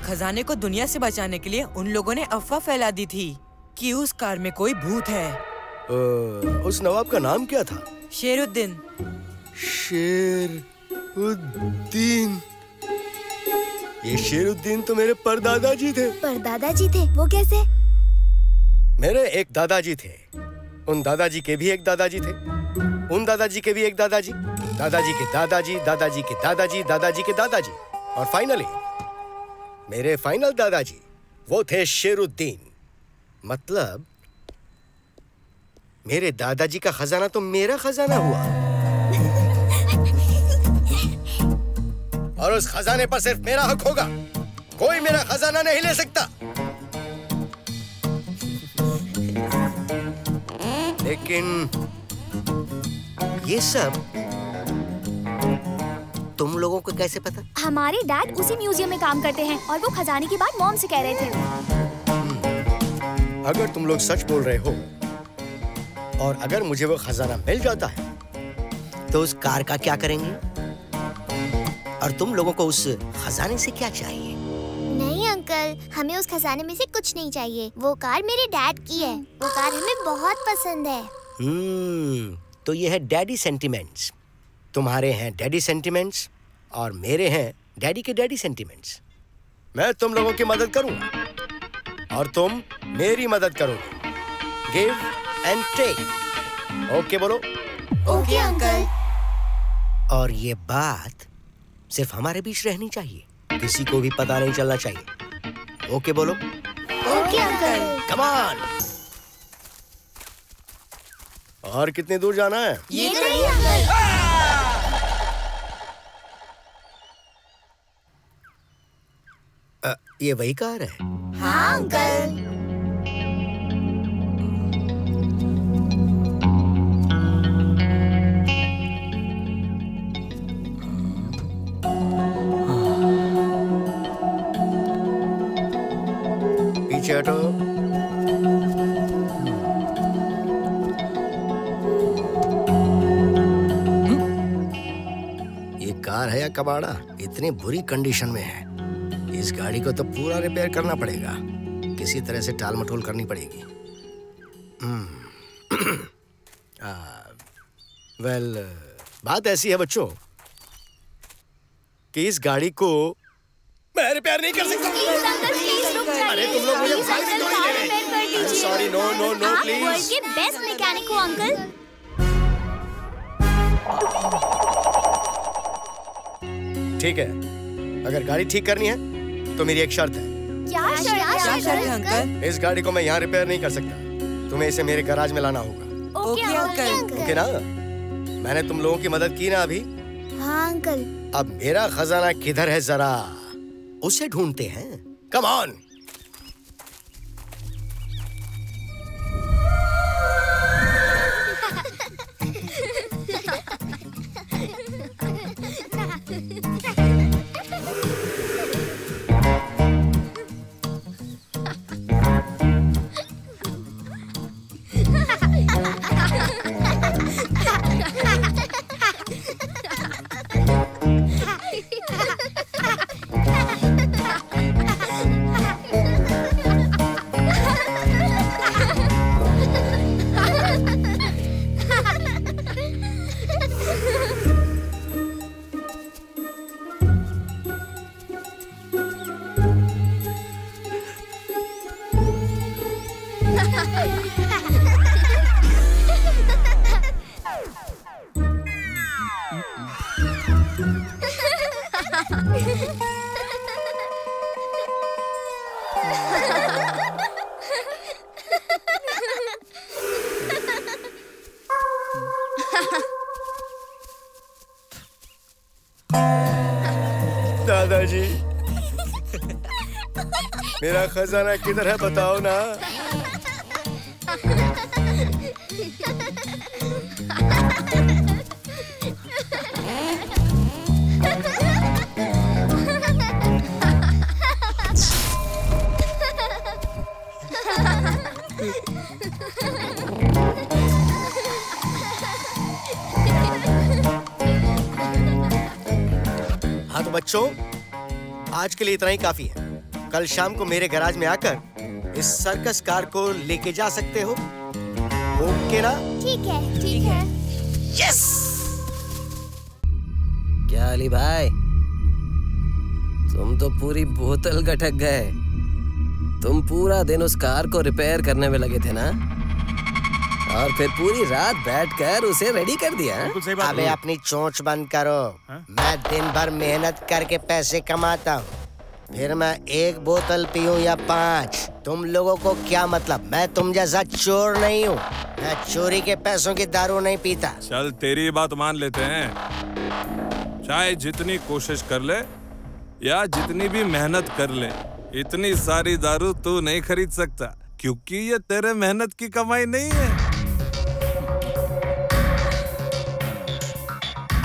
खजाने को दुनिया से बचाने के लिए उन लोगों ने अफवाह फैला दी थी कि उस कार में कोई भूत है। उस नवाब का नाम क्या था? शेरुद्दीन। शेरुद्दीन? ये शेरुद्दीन तो मेरे परदादाजी थे। परदादाजी थे? वो कैसे? मेरे एक दादाजी थे, उन दादाजी के भी एक दादाजी थे, उन दादाजी के भी एक दादाजी, दादाजी के दादाजी, दादाजी के दादाजी, दादाजी के दादाजी, और फाइनली मेरे फाइनल दादाजी, वो थे शेरुद्दीन। मतलब मेरे दादाजी का खजाना तो मेरा खजाना हुआ। और उस खजाने पर सिर्फ मेरा हक होगा, कोई मेरा खजाना नहीं ले सकता। लेकिन ये सब तुम लोगों को कैसे पता? हमारे डैड उसी म्यूजियम में काम करते हैं और वो खजाने की बात मॉम से कह रहे थे। अगर तुम लोग सच बोल रहे हो और अगर मुझे वो खजाना मिल जाता है तो उस कार का क्या करेंगे? और तुम लोगों को उस खजाने से क्या चाहिए? नहीं अंकल, हमें उस खजाने में से कुछ नहीं चाहिए। वो कार मेरे डैड की है, वो कार हमें बहुत पसंद है। तो ये है डैडी सेंटिमेंट्स। तुम्हारे हैं डैडी सेंटिमेंट्स और मेरे हैं डैडी के डैडी सेंटिमेंट्स। मैं तुम लोगों की मदद करूंगा और तुम मेरी मदद करोगे। Give and take. ओके बोलो? Okay uncle. और ये बात सिर्फ हमारे बीच रहनी चाहिए, किसी को भी पता नहीं चलना चाहिए। ओके बोलो? Okay uncle. Come on. और कितनी दूर जाना है? ये नहीं अंकल। ये वही कार है? हाँ अंकल। पीछे हटो। ये कार है या कबाड़ा? इतनी बुरी कंडीशन में है, इस गाड़ी को तो पूरा रिपेयर करना पड़ेगा, किसी तरह से टाल मटोल करनी पड़ेगी। वेल, बात ऐसी है बच्चों कि इस गाड़ी को मैं रिपेयर नहीं कर सकता। अरे तुम लोग मुझे sorry, no no no please. World के बेस्ट मैकेनिक हो अंकल। ठीक है, अगर गाड़ी ठीक करनी है तो मेरी एक शर्त है। क्या शर्त है अंकल? इस गाड़ी को मैं यहाँ रिपेयर नहीं कर सकता, तुम्हें इसे मेरे गैराज में लाना होगा। Okay uncle. ओके ना? मैंने तुम लोगों की मदद की ना अभी? हाँ अंकल। अब मेरा खजाना किधर है, जरा उसे ढूंढते हैं। Come on. दादाजी, मेरा खजाना किधर है बताओ ना। हाँ तो बच्चों, आज के लिए इतना ही काफी है। कल शाम को मेरे गैराज में आकर इस सर्कस कार को लेके जा सकते हो। ओके ना? ठीक है, ठीक है। यस। क्या अली भाई, तुम तो पूरी बोतल गटक गए। तुम पूरा दिन उस कार को रिपेयर करने में लगे थे ना, और फिर पूरी रात बैठकर उसे रेडी कर दिया। अबे अपनी चोंच बंद करो। मैं दिन भर मेहनत करके पैसे कमाता हूँ, फिर मैं 1 बोतल पीऊं या 5, तुम लोगों को क्या मतलब? मैं तुम जैसा चोर नहीं हूँ। मैं चोरी के पैसों की दारू नहीं पीता। चल तेरी बात मान लेते हैं, चाहे जितनी कोशिश कर ले या जितनी भी मेहनत कर ले, इतनी सारी दारू तू नहीं खरीद सकता, क्योंकि ये तेरे मेहनत की कमाई नहीं है।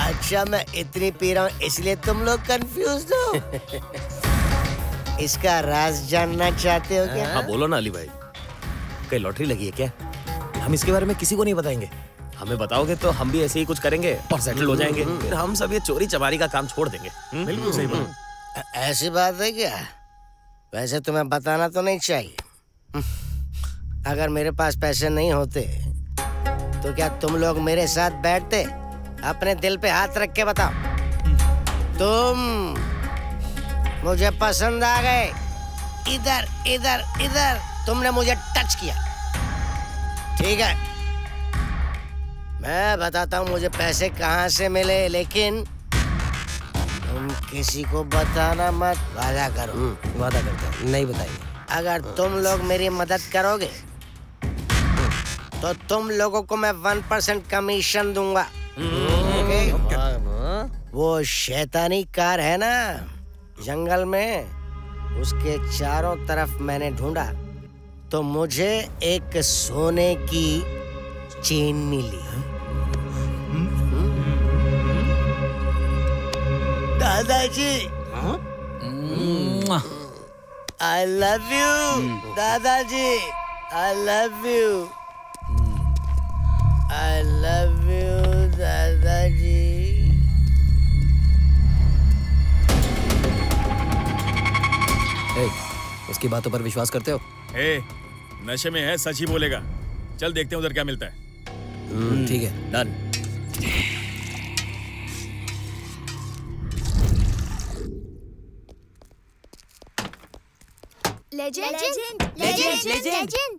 अच्छा, मैं इतनी पी रहा हूँ इसलिए तुम लोग कंफ्यूज हो? इसका राज जानना चाहते हो क्या? हाँ बोलो ना अली भाई, कहीं लॉटरी लगी है क्या? हम इसके बारे में किसी को नहीं बताएंगे। हमें बताओगे तो हम भी ऐसे ही कुछ करेंगे और सेटल हो जाएंगे। फिर हम सब ये चोरी चमारी का काम छोड़ देंगे। बिल्कुल सही बात। ऐसी बात है क्या? वैसे तुम्हें बताना तो नहीं चाहिए। अगर मेरे पास पैसे नहीं होते तो क्या तुम लोग मेरे साथ बैठते? अपने दिल पे हाथ रख के बताओ। तुम मुझे पसंद आ गए। इधर इधर इधर तुमने मुझे टच किया, ठीक है? मैं बताता हूँ मुझे पैसे कहाँ से मिले, लेकिन तुम किसी को बताना मत। वादा करो। वादा करता हूँ, नहीं बताएंगे। अगर तुम लोग मेरी मदद करोगे तो तुम लोगों को मैं 1% कमीशन दूंगा। वो शैतानी कार है ना जंगल में, उसके चारों तरफ मैंने ढूंढा तो मुझे एक सोने की चेन मिली। दादाजी, आई लव यू। दादाजी, I love you. I love you दादाजी। उसकी बातों पर विश्वास करते हो? नशे में है, सच ही बोलेगा। चल देखते हैं उधर क्या मिलता है। ठीक है, डन। Legend, legend, legend.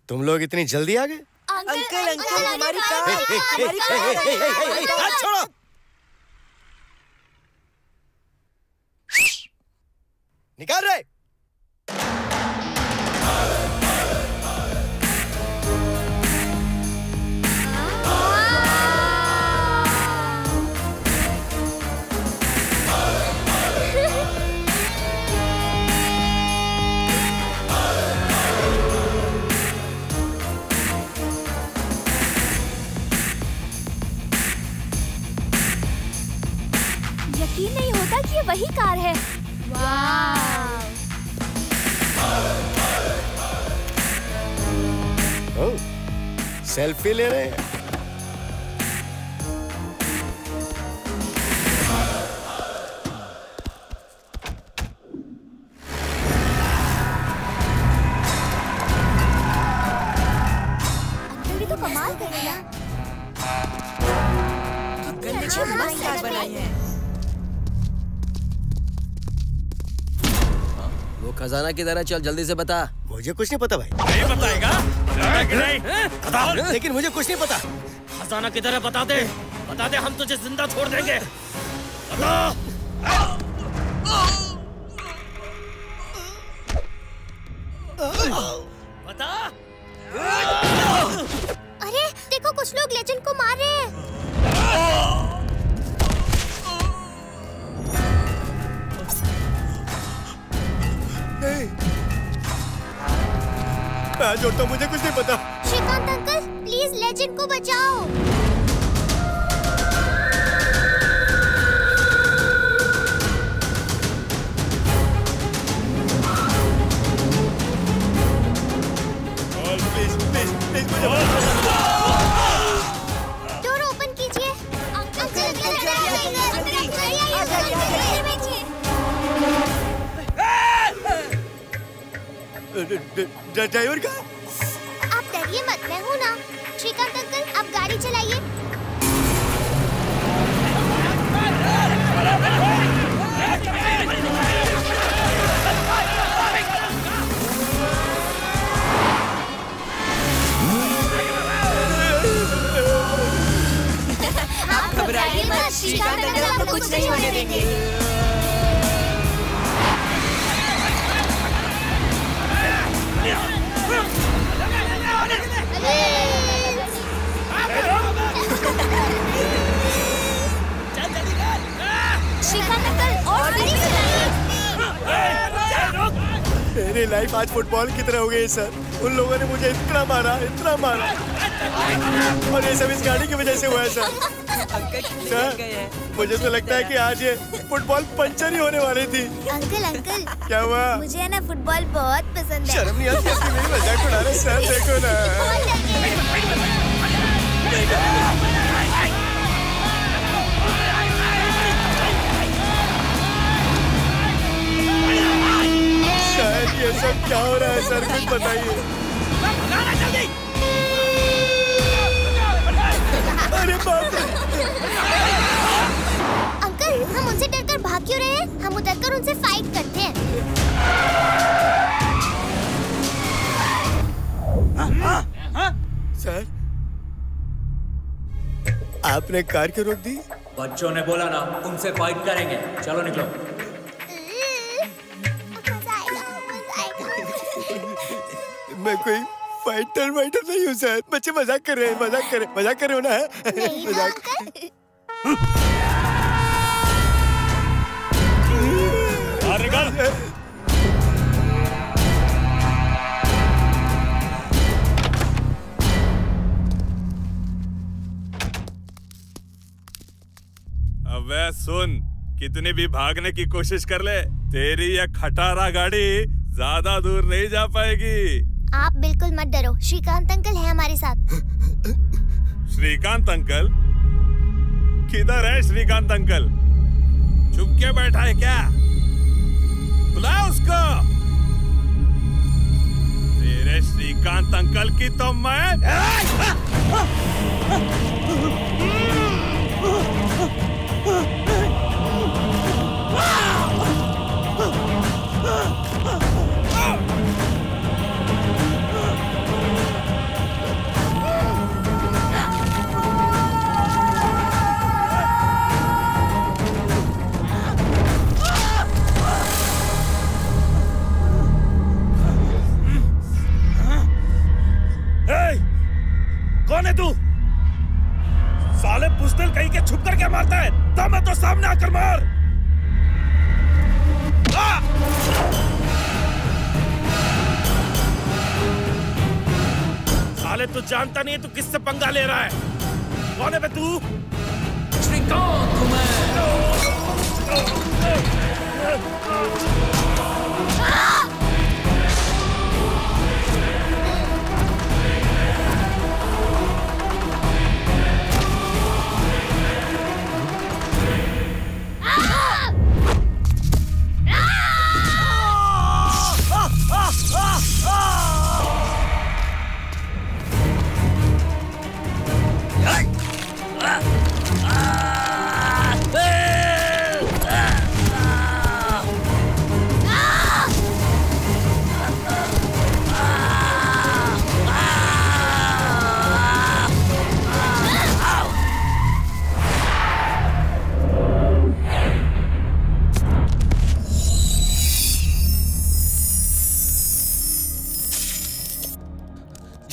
तुम लोग इतनी जल्दी आ गए? अंकल अंकल हमारी कार। छोड़ो। निकाल रहे। यकीन नहीं होता कि ये वही कार है। सेल्फी ले रहे हैं। अंकल ये तो कमाल कर दिया। अंकल ने जो मस्त कार बनाई है। वो खजाना किधर है? चल जल्दी से बता। मुझे कुछ नहीं पता भाई। नहीं बताएगा? लेकिन मुझे कुछ नहीं पता। खजाना किधर है बता दे। बता दे, हम तुझे जिंदा छोड़ देंगे। बता। बता। अरे देखो, कुछ लोग लेजेंड को मार रहे हैं। नहीं, मैं जोड़ता, मुझे कुछ नहीं पता। श्रीकांत अंकल, प्लीज लेजेंड को बचाओ। डोर ओपन कीजिए। ड्राइवर का? आप डरिए मत, मैं हूँ ना। श्रीकांत अंकल, आप गाड़ी चलाइए। आप घबराइए मत, श्रीकांत अंकल आपको कुछ नहीं होने देंगे। श्रीकांत अंकल, और गाड़ी चलाइए। मेरी लाइफ आज फुटबॉल की तरह हो गई सर। उन लोगों ने मुझे इतना मारा, और ये सब इस गाड़ी की वजह से हुआ है सर। सर, मुझे तो लगता है कि आज ये फुटबॉल पंचर ही होने वाली थी। अंकल क्या हुआ? मुझे है ना फुटबॉल बहुत पसंद है। शर्म नहीं आती आपकी? मेरी मजाक उड़ा रहे सर, देखो ना। शायद ये सब क्या हो रहा है सर, कुछ बताइए। अरे बाप रे! अंकल, हम उनसे डरकर भाग क्यों रहे हैं? हम उतरकर उनसे फाइट करते हैं। सर, आपने कार क्यों रोक दी? बच्चों ने बोला ना, उनसे फाइट करेंगे। चलो निकलो। मैं कोई फाइटर नहीं हूँ सर। बच्चे मजाक कर रहे हो ना? मजाक। अबे सुन, कितनी भी भागने की कोशिश कर ले, तेरी ये खटारा गाड़ी ज्यादा दूर नहीं जा पाएगी। आप बिल्कुल मत डरो, श्रीकांत अंकल है हमारे साथ। श्रीकांत अंकल? किधर है श्रीकांत अंकल? चुप के बैठा है क्या? बुला उसको। तेरे श्रीकांत अंकल की तो मैं कौन है तू? साले बुज़दिल कहीं के छुप कर क्या मारता है? दम है तो सामने आकर मार। साले तू जानता नहीं है तू किससे पंगा ले रहा है? कौन है बे तू? श्रीकांत हूं मैं।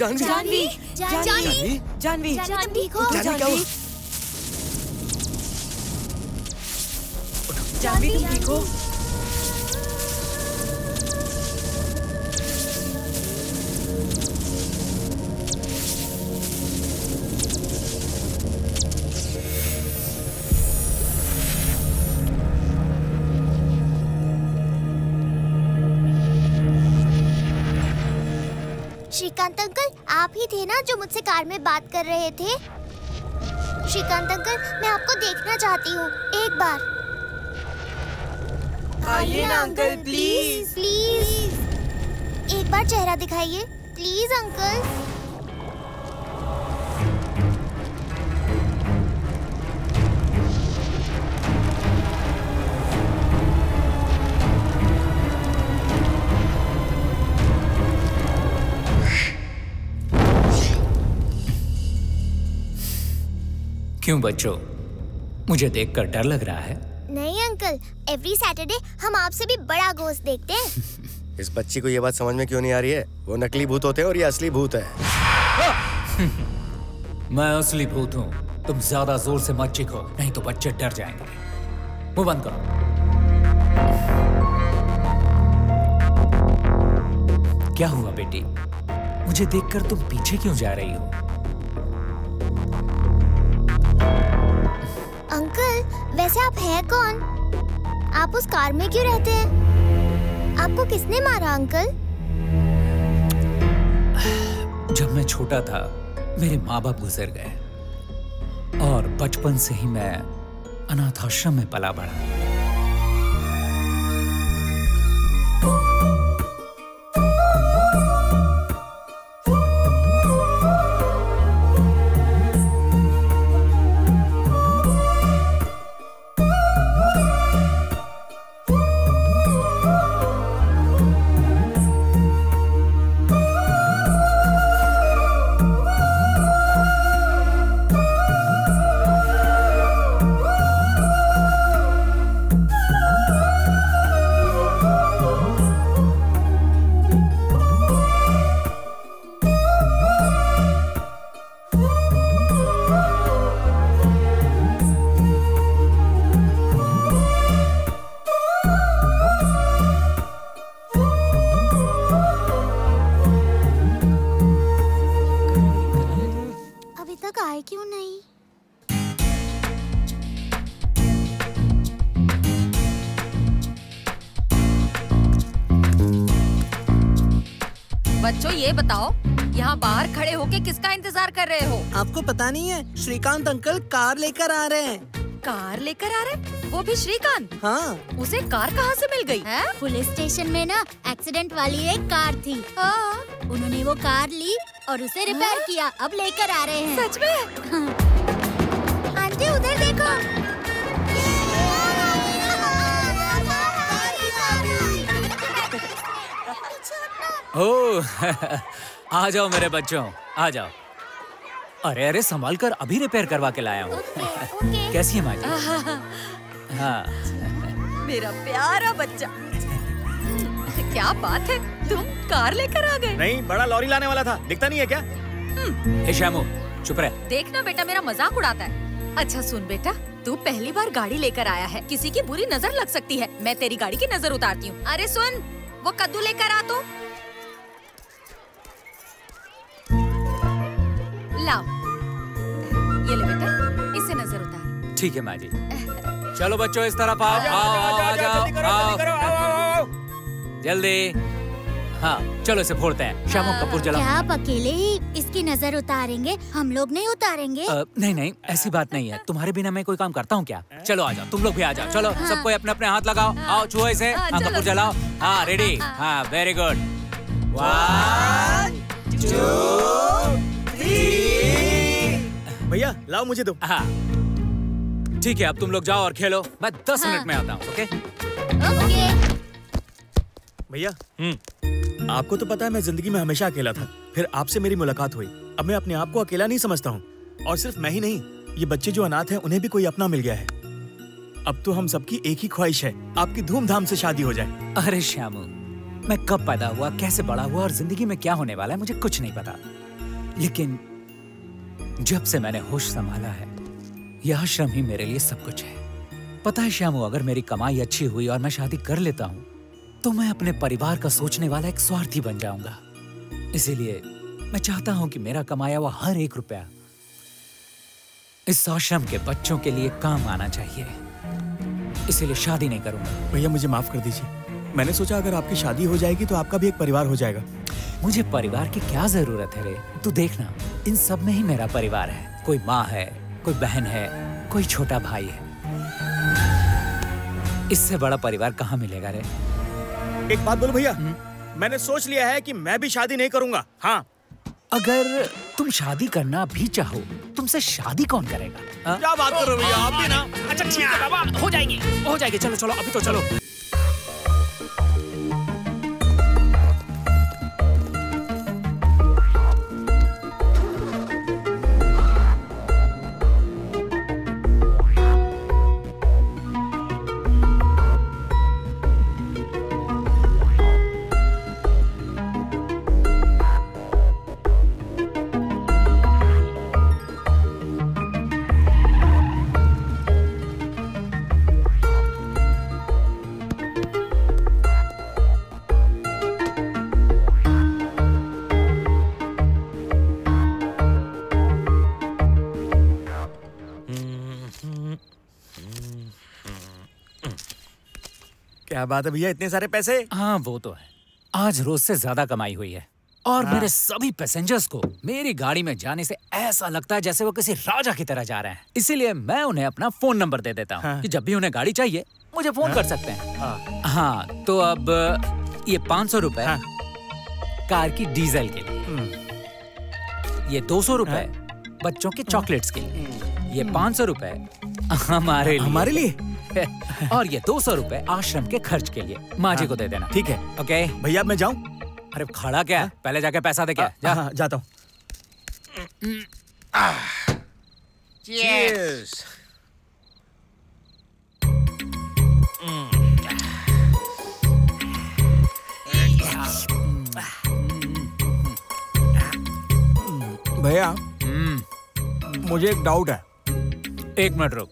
जानवी जानवी जानवी जानवी तुम ठीक हो? जानवी जानवी तुम ठीक हो? श्रीकांत अंकल, आप ही थे ना जो मुझसे कार में बात कर रहे थे? श्रीकांत अंकल, मैं आपको देखना चाहती हूँ एक बार। आइए ना अंकल, प्लीज प्लीज एक बार चेहरा दिखाइए प्लीज अंकल। क्यों बच्चों, मुझे देखकर डर लग रहा है? नहीं अंकल, एवरी सैटरडे हम आपसे भी बड़ा घोस्ट देखते हैं। इस बच्ची को ये बात समझ में क्यों नहीं आ रही है? वो नकली भूत होते हैं और ये असली भूत है। मैं असली भूत हूँ। तुम ज्यादा जोर से मत चीखो, नहीं तो बच्चे डर जाएंगे। मुंह बंद करो। क्या हुआ बेटी? मुझे देखकर तुम पीछे क्यों जा रही हो? अंकल, वैसे आप हैं कौन? आप उस कार में क्यों रहते हैं? आपको किसने मारा अंकल? जब मैं छोटा था मेरे माँ बाप गुजर गए और बचपन से ही मैं अनाथ आश्रम में पला बढ़ा। बच्चों ये बताओ, यहाँ बाहर खड़े होके किसका इंतजार कर रहे हो? आपको पता नहीं है, श्रीकांत अंकल कार लेकर आ रहे हैं। कार लेकर आ रहे? वो भी श्रीकांत? हाँ। उसे कार कहाँ से मिल गई? है? पुलिस स्टेशन में ना एक्सीडेंट वाली एक कार थी। उन्होंने वो कार ली और उसे रिपेयर किया, अब लेकर आ रहे हैं। सच में? आंटी उधर देखो। ओह, आ जाओ मेरे बच्चों, आ जाओ। अरे अरे संभाल कर, अभी रिपेयर करवा के लाया हूँ। कैसी है माँ जी? हाँ। मेरा प्यारा बच्चा। क्या बात है, तुम कार लेकर आ गए? नहीं, बड़ा लॉरी लाने वाला था, दिखता नहीं है क्या? हे श्यामू, चुप रह। देखना बेटा, मेरा मजाक उड़ाता है। अच्छा सुन बेटा, तू पहली बार गाड़ी लेकर आया है, किसी की बुरी नजर लग सकती है। मैं तेरी गाड़ी की नजर उतारती हूँ। अरे सुन, वो कद्दू लेकर आ तो। लाओ, ये ले बेटा, इससे नजर उतार। ठीक है माँ जी। चलो बच्चों इस तरफ आओ, आ जाओ, जल्दी। हाँ चलो इसे फोड़ते हैं। श्यामू कपूर जलाओ। क्या आप अकेले ही इसकी नजर उतारेंगे? हम लोग नहीं उतारेंगे? नहीं नहीं, ऐसी बात नहीं है। तुम्हारे बिना मैं कोई काम करता हूँ क्या? चलो आ जाओ, तुम लोग भी आ जाओ। चलो सबको अपने अपने हाथ लगाओ। आओ छुओ इसे। हाँ कपूर जलाओ। हाँ रेडी। हाँ वेरी गुड। 1 2 3। भैया लाओ मुझे दो। हाँ ठीक है, अब तुम लोग जाओ और खेलो। मैं 10 मिनट में आता हूँ। ओके भैया। आपको तो पता है मैं जिंदगी में हमेशा अकेला था, फिर आपसे मेरी मुलाकात हुई। अब मैं अपने आप को अकेला नहीं समझता हूँ। और सिर्फ मैं ही नहीं, ये बच्चे जो अनाथ हैं उन्हें भी कोई अपना मिल गया है। अब तो हम सबकी एक ही ख्वाहिश है, आपकी धूमधाम से शादी हो जाए। अरे श्यामू, मैं कब पैदा हुआ, कैसे बड़ा हुआ और जिंदगी में क्या होने वाला है मुझे कुछ नहीं पता। लेकिन जब से मैंने होश संभाला है, यह आश्रम ही मेरे लिए सब कुछ है। पता है श्यामू, अगर मेरी कमाई अच्छी हुई और मैं शादी कर लेता हूँ तो मैं अपने परिवार का सोचने वाला एक स्वार्थी बन जाऊंगा। इसीलिए मैं चाहता हूँ कि मेरा कमाया हुआ हर एक रुपया इस आश्रम के बच्चों के लिए काम आना चाहिए। इसीलिए शादी नहीं करूंगा। भैया मुझे माफ कर दीजिए। मैंने सोचा अगर आपकी शादी हो जाएगी तो आपका भी एक परिवार हो जाएगा। मुझे परिवार की क्या जरूरत है रे? तू देखना, इन सब में ही मेरा परिवार है। कोई माँ है, कोई बहन है, कोई छोटा भाई है। इससे बड़ा परिवार कहाँ मिलेगा रे? एक बात बोलो भैया, मैंने सोच लिया है कि मैं भी शादी नहीं करूंगा। हाँ, अगर तुम शादी करना भी चाहो, तुमसे शादी कौन करेगा? क्या बात कर रहे हो भैया, आप भी ना। अच्छा ठीक है बाबा, हो जाएगी। चलो चलो, अभी तो चलो। क्या बात है भैया, इतने सारे पैसे? हाँ वो तो है, आज रोज से ज्यादा कमाई हुई है। और मेरे सभी पैसेंजर्स को मेरी गाड़ी में जाने से ऐसा लगता है जैसे वो किसी राजा की तरह जा रहे हैं। इसीलिए मैं उन्हें अपना फोन नंबर दे देता हूँ कि जब भी उन्हें गाड़ी चाहिए मुझे फोन कर सकते हैं। हाँ तो अब ये 500 रुपए कार की डीजल के लिए, ये 200 रुपए बच्चों के चॉकलेट्स के लिए, ये 500 रुपए हमारे लिए और ये 200 रुपए आश्रम के खर्च के लिए। माँ जी को दे देना। ठीक है। ओके भैया मैं जाऊं? अरे खड़ा क्या है? पहले जाके पैसा दे क्या? जा। जाता हूँ। Cheers. भैया मुझे एक डाउट है। एक मिनट रुक।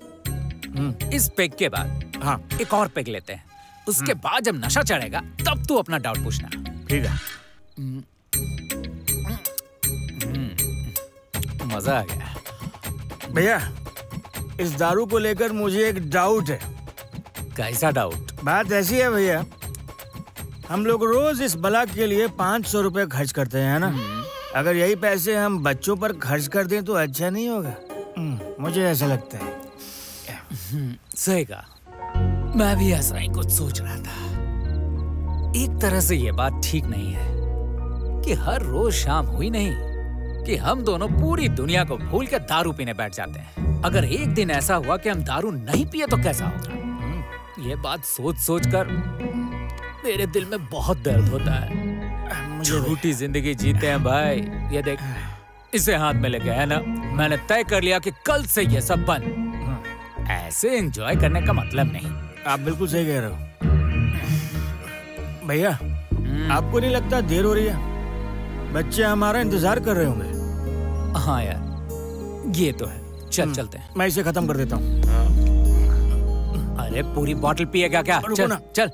इस पेग के बाद एक और पेग लेते हैं, उसके बाद जब नशा चढ़ेगा तब तू अपना डाउट पूछना। ठीक है। मजा आ गया। भैया इस दारू को लेकर मुझे एक डाउट है। कैसा डाउट? बात ऐसी है भैया, हम लोग रोज इस बला के लिए 500 रुपए खर्च करते हैं ना। अगर यही पैसे हम बच्चों पर खर्च कर दें तो अच्छा नहीं होगा? मुझे ऐसा लगता है। सही कहा, मैं भी ऐसा ही कुछ सोच रहा था। एक तरह से ये बात ठीक नहीं है कि हर रोज शाम हुई नहीं कि हम दोनों पूरी दुनिया को भूल के दारू पीने बैठ जाते हैं। अगर एक दिन ऐसा हुआ कि हम दारू नहीं पिए तो कैसा होगा? ये बात सोच सोच कर मेरे दिल में बहुत दर्द होता है। झूठी जिंदगी जीते हैं भाई। ये देख, इसे हाथ में लेके है ना, मैंने तय कर लिया कि कल से ये सब बंद। ऐसे एंजॉय करने का मतलब नहीं। आप बिल्कुल सही कह रहे हो भैया। आपको नहीं लगता देर हो रही है? बच्चे हमारा इंतजार कर रहे होंगे। हाँ यार ये तो है। चल चलते हैं। मैं इसे खत्म कर देता हूँ। अरे पूरी बोतल पिएगा क्या? चल चल।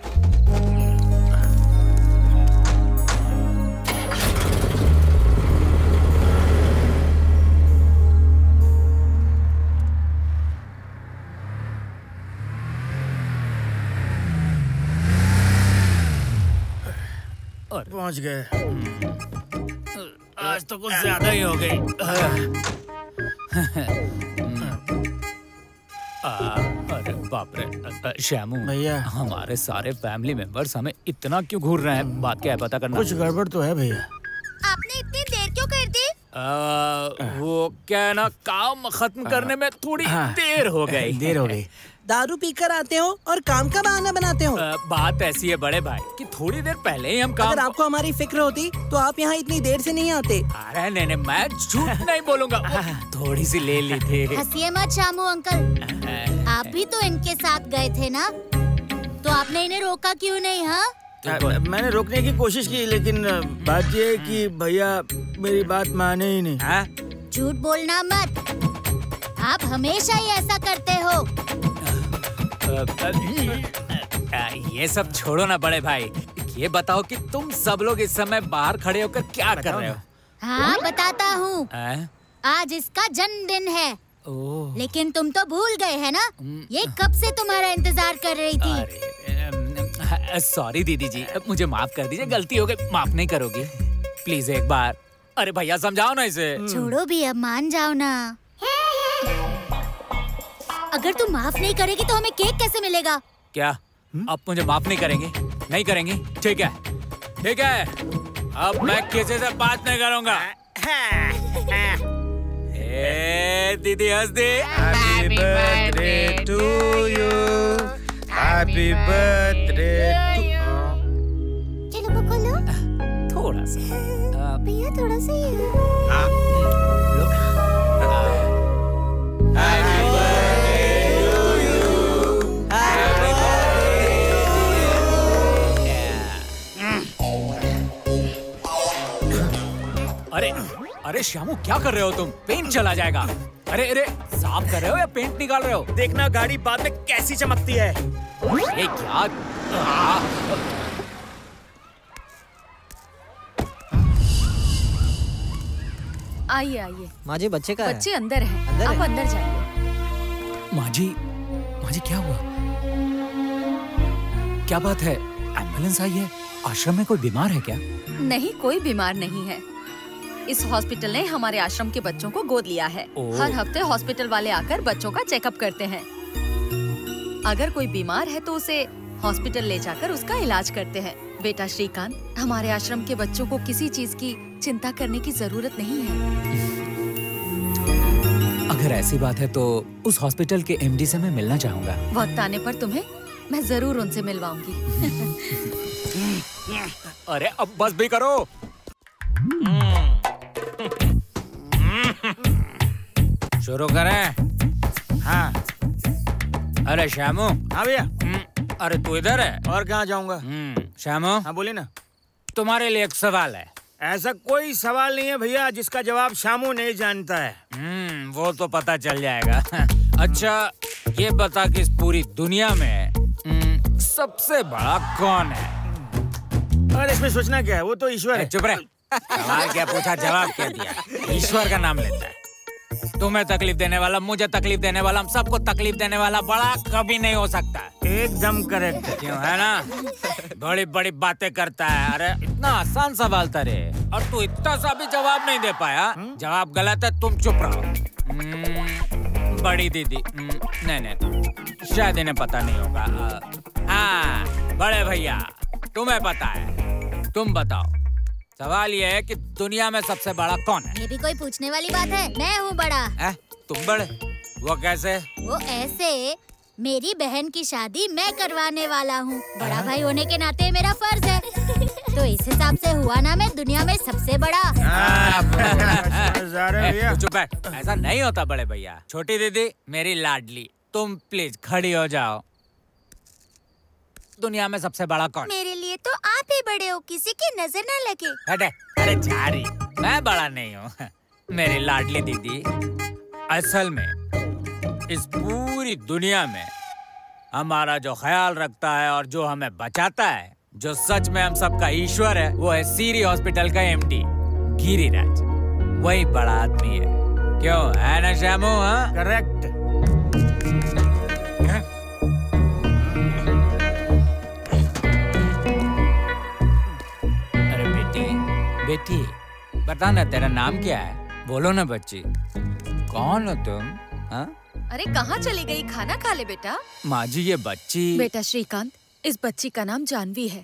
पहुंच गए। आज तो कुछ ज्यादा ही हो गई। अरे बाप रे श्यामू भैया, हमारे सारे फैमिली मेंबर्स हमें इतना क्यों घूर रहे हैं? बात क्या है पता करना। कुछ गड़बड़ तो है भैया। आपने इतनी देर क्यों कर दी? वो क्या है ना, काम खत्म करने में थोड़ी देर हो गई। दारू पीकर आते हो और काम का बहाना बनाते हो। बात ऐसी है बड़े भाई कि थोड़ी देर पहले ही हम काम। अगर आपको हमारी फिक्र होती तो आप यहाँ इतनी देर से नहीं आते। अरे नहीं, मैं झूठ नहीं बोलूंगा। थोड़ी सी ले ली थी। हंसिए मत शामू अंकल, आप भी तो इनके साथ गए थे ना, तो आपने इन्हें रोका क्यों नहीं? हाँ मैंने रोकने की कोशिश की, लेकिन बात ये है कि भैया मेरी बात माने ही नहीं। झूठ बोलना मत, आप हमेशा ही ऐसा करते हो। ये सब छोड़ो ना बड़े भाई, ये बताओ कि तुम सब लोग इस समय बाहर खड़े होकर क्या कर रहे हो? हाँ बताता हूँ। आज इसका जन्मदिन है। लेकिन तुम तो भूल गए है ना, ये कब से तुम्हारा इंतजार कर रही थी। सॉरी दीदी जी, मुझे माफ कर दीजिए, गलती हो गई। माफ नहीं करोगी प्लीज एक बार? अरे भैया समझाओ ना इसे। छोड़ो भी, अब मान जाओ ना। अगर तुम माफ नहीं करेगी तो हमें केक कैसे मिलेगा? क्या अब मुझे माफ नहीं करेंगे? नहीं करेंगी, ठीक है ठीक है, अब मैं किसी से बात नहीं करूंगा। दीदी हंस दे। Happy birthday to you, happy birthday to. चलो पकड़ो। थोड़ा सा भैया, थोड़ा सा ही। Happy birthday to you, happy अरे अरे श्यामू, क्या कर रहे हो तुम? पेंट चला जाएगा। अरे अरे, साफ कर रहे हो या पेंट निकाल रहे हो? देखना गाड़ी बाद में कैसी चमकती है। ये क्या? आइए आइए। माँ जी, बच्चे का बच्चे अंदर हैं, आप अंदर जाइए। माँ जी क्या हुआ? क्या बात है? एम्बुलेंस आई है? आश्रम में कोई बीमार है क्या? नहीं, कोई बीमार नहीं है। इस हॉस्पिटल ने हमारे आश्रम के बच्चों को गोद लिया है। हर हफ्ते हॉस्पिटल वाले आकर बच्चों का चेकअप करते हैं। अगर कोई बीमार है तो उसे हॉस्पिटल ले जाकर उसका इलाज करते हैं। बेटा श्रीकांत, हमारे आश्रम के बच्चों को किसी चीज की चिंता करने की जरूरत नहीं है। अगर ऐसी बात है तो उस हॉस्पिटल के एमडी से मैं मिलना चाहूँगा। वक्त आने पर तुम्हें मैं जरूर उनसे मिलवाऊंगी। अरे अब बस भी करो। शुरू करें? हाँ। अरे श्यामू। हाँ भैया। अरे तू इधर है? और कहाँ जाऊंगा? श्यामू। हाँ बोलिए ना। तुम्हारे लिए एक सवाल है। ऐसा कोई सवाल नहीं है भैया जिसका जवाब श्यामू नहीं जानता है। वो तो पता चल जाएगा। अच्छा ये बता कि इस पूरी दुनिया में सबसे बड़ा कौन है? और इसमें सोचना क्या है, वो तो ईश्वर है। चुप रहे। सवाल क्या पूछा, जवाब क्या दिया? ईश्वर का नाम लेता है। तुम्हें तकलीफ देने वाला, मुझे तकलीफ देने वाला, हम सबको तकलीफ देने वाला बड़ा कभी नहीं हो सकता। एकदम करेक्ट। क्यों है ना? बड़ी बड़ी बातें करता है। अरे इतना आसान सवाल था रे, और तू इतना सा भी जवाब नहीं दे पाया। जवाब गलत है, तुम चुप रहो। बड़ी दीदी नहीं, शायद इन्हें पता नहीं होगा। हाँ बड़े भैया, तुम्हें पता है, तुम बताओ। सवाल ये है कि दुनिया में सबसे बड़ा कौन है? ये भी कोई पूछने वाली बात है? मैं हूँ बड़ा। तुम बड़े? वो कैसे? वो ऐसे, मेरी बहन की शादी मैं करवाने वाला हूँ। बड़ा भाई होने के नाते मेरा फर्ज है। तो इस हिसाब से हुआ ना मैं दुनिया में सबसे बड़ा। चुप है, ऐसा नहीं होता बड़े भैया। छोटी दीदी मेरी लाडली, तुम प्लीज खड़ी हो जाओ। दुनिया में सबसे बड़ा कौन? मेरे लिए तो आप ही बड़े हो, किसी की नजर ना लगे। हटे, अरे झारी, मैं बड़ा नहीं हूँ। मेरी लाडली दीदी, असल में इस पूरी दुनिया में हमारा जो ख्याल रखता है और जो हमें बचाता है, जो सच में हम सबका ईश्वर है, वो है सीरी हॉस्पिटल का एमडी गिरिराज। वही बड़ा आदमी है। क्यों है ना श्यामू? हाँ करेक्ट। बेटी बता ना, तेरा नाम क्या है? बोलो ना बच्ची, कौन हो तुम? हाँ? अरे कहाँ चली गई? खाना खा ले बेटा। माँ जी ये बच्ची। बेटा श्रीकांत, इस बच्ची का नाम जानवी है।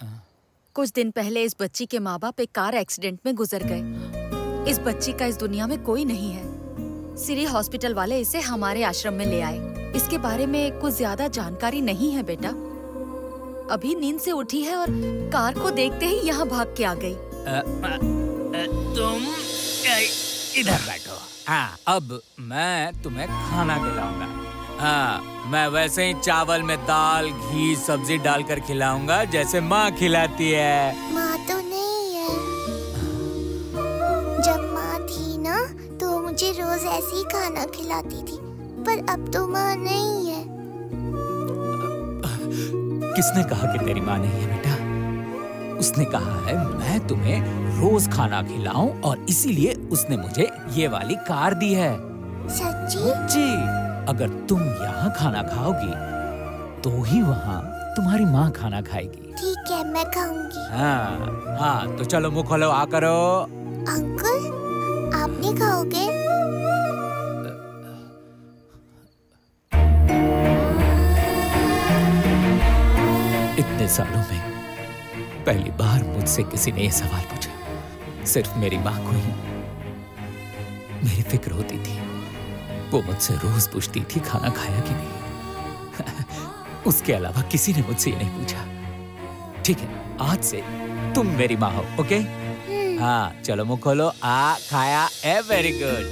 कुछ दिन पहले इस बच्ची के माँ बाप एक कार एक्सीडेंट में गुजर गए। इस बच्ची का इस दुनिया में कोई नहीं है। सिरी हॉस्पिटल वाले इसे हमारे आश्रम में ले आए। इसके बारे में कुछ ज्यादा जानकारी नहीं है बेटा। अभी नींद से उठी है और कार को देखते ही यहाँ भाग के आ गई। तुम इधर बैठो। हाँ अब मैं तुम्हें खाना खिलाऊंगा। हाँ, मैं वैसे ही चावल में दाल घी सब्जी डालकर खिलाऊंगा जैसे माँ खिलाती है। माँ तो नहीं है। जब माँ थी ना तो मुझे रोज ऐसे ही खाना खिलाती थी, पर अब तो माँ नहीं है। किसने कहा कि तेरी माँ नहीं है बेटा? उसने कहा है मैं तुम्हें रोज खाना खिलाऊं और इसीलिए उसने मुझे ये वाली कार दी है। सच्ची? जी। अगर तुम यहाँ खाना खाओगी तो ही वहाँ तुम्हारी माँ खाना खाएगी। ठीक है, मैं खाऊंगी। हाँ हाँ, तो चलो मुँह खोलो, आ करो। अंकल, आप नहीं खाओगे? इतने सालों में पहली बार मुझसे किसी ने यह सवाल पूछा। सिर्फ मेरी माँ को ही मेरी फिक्र होती थी। वो मुझसे रोज पूछती थी खाना खाया कि नहीं। उसके अलावा किसी ने मुझसे ये नहीं पूछा। ठीक है, आज से तुम मेरी माँ हो, ओके? हाँ, चलो मुँह खोलो। आ खाया है, वेरी गुड।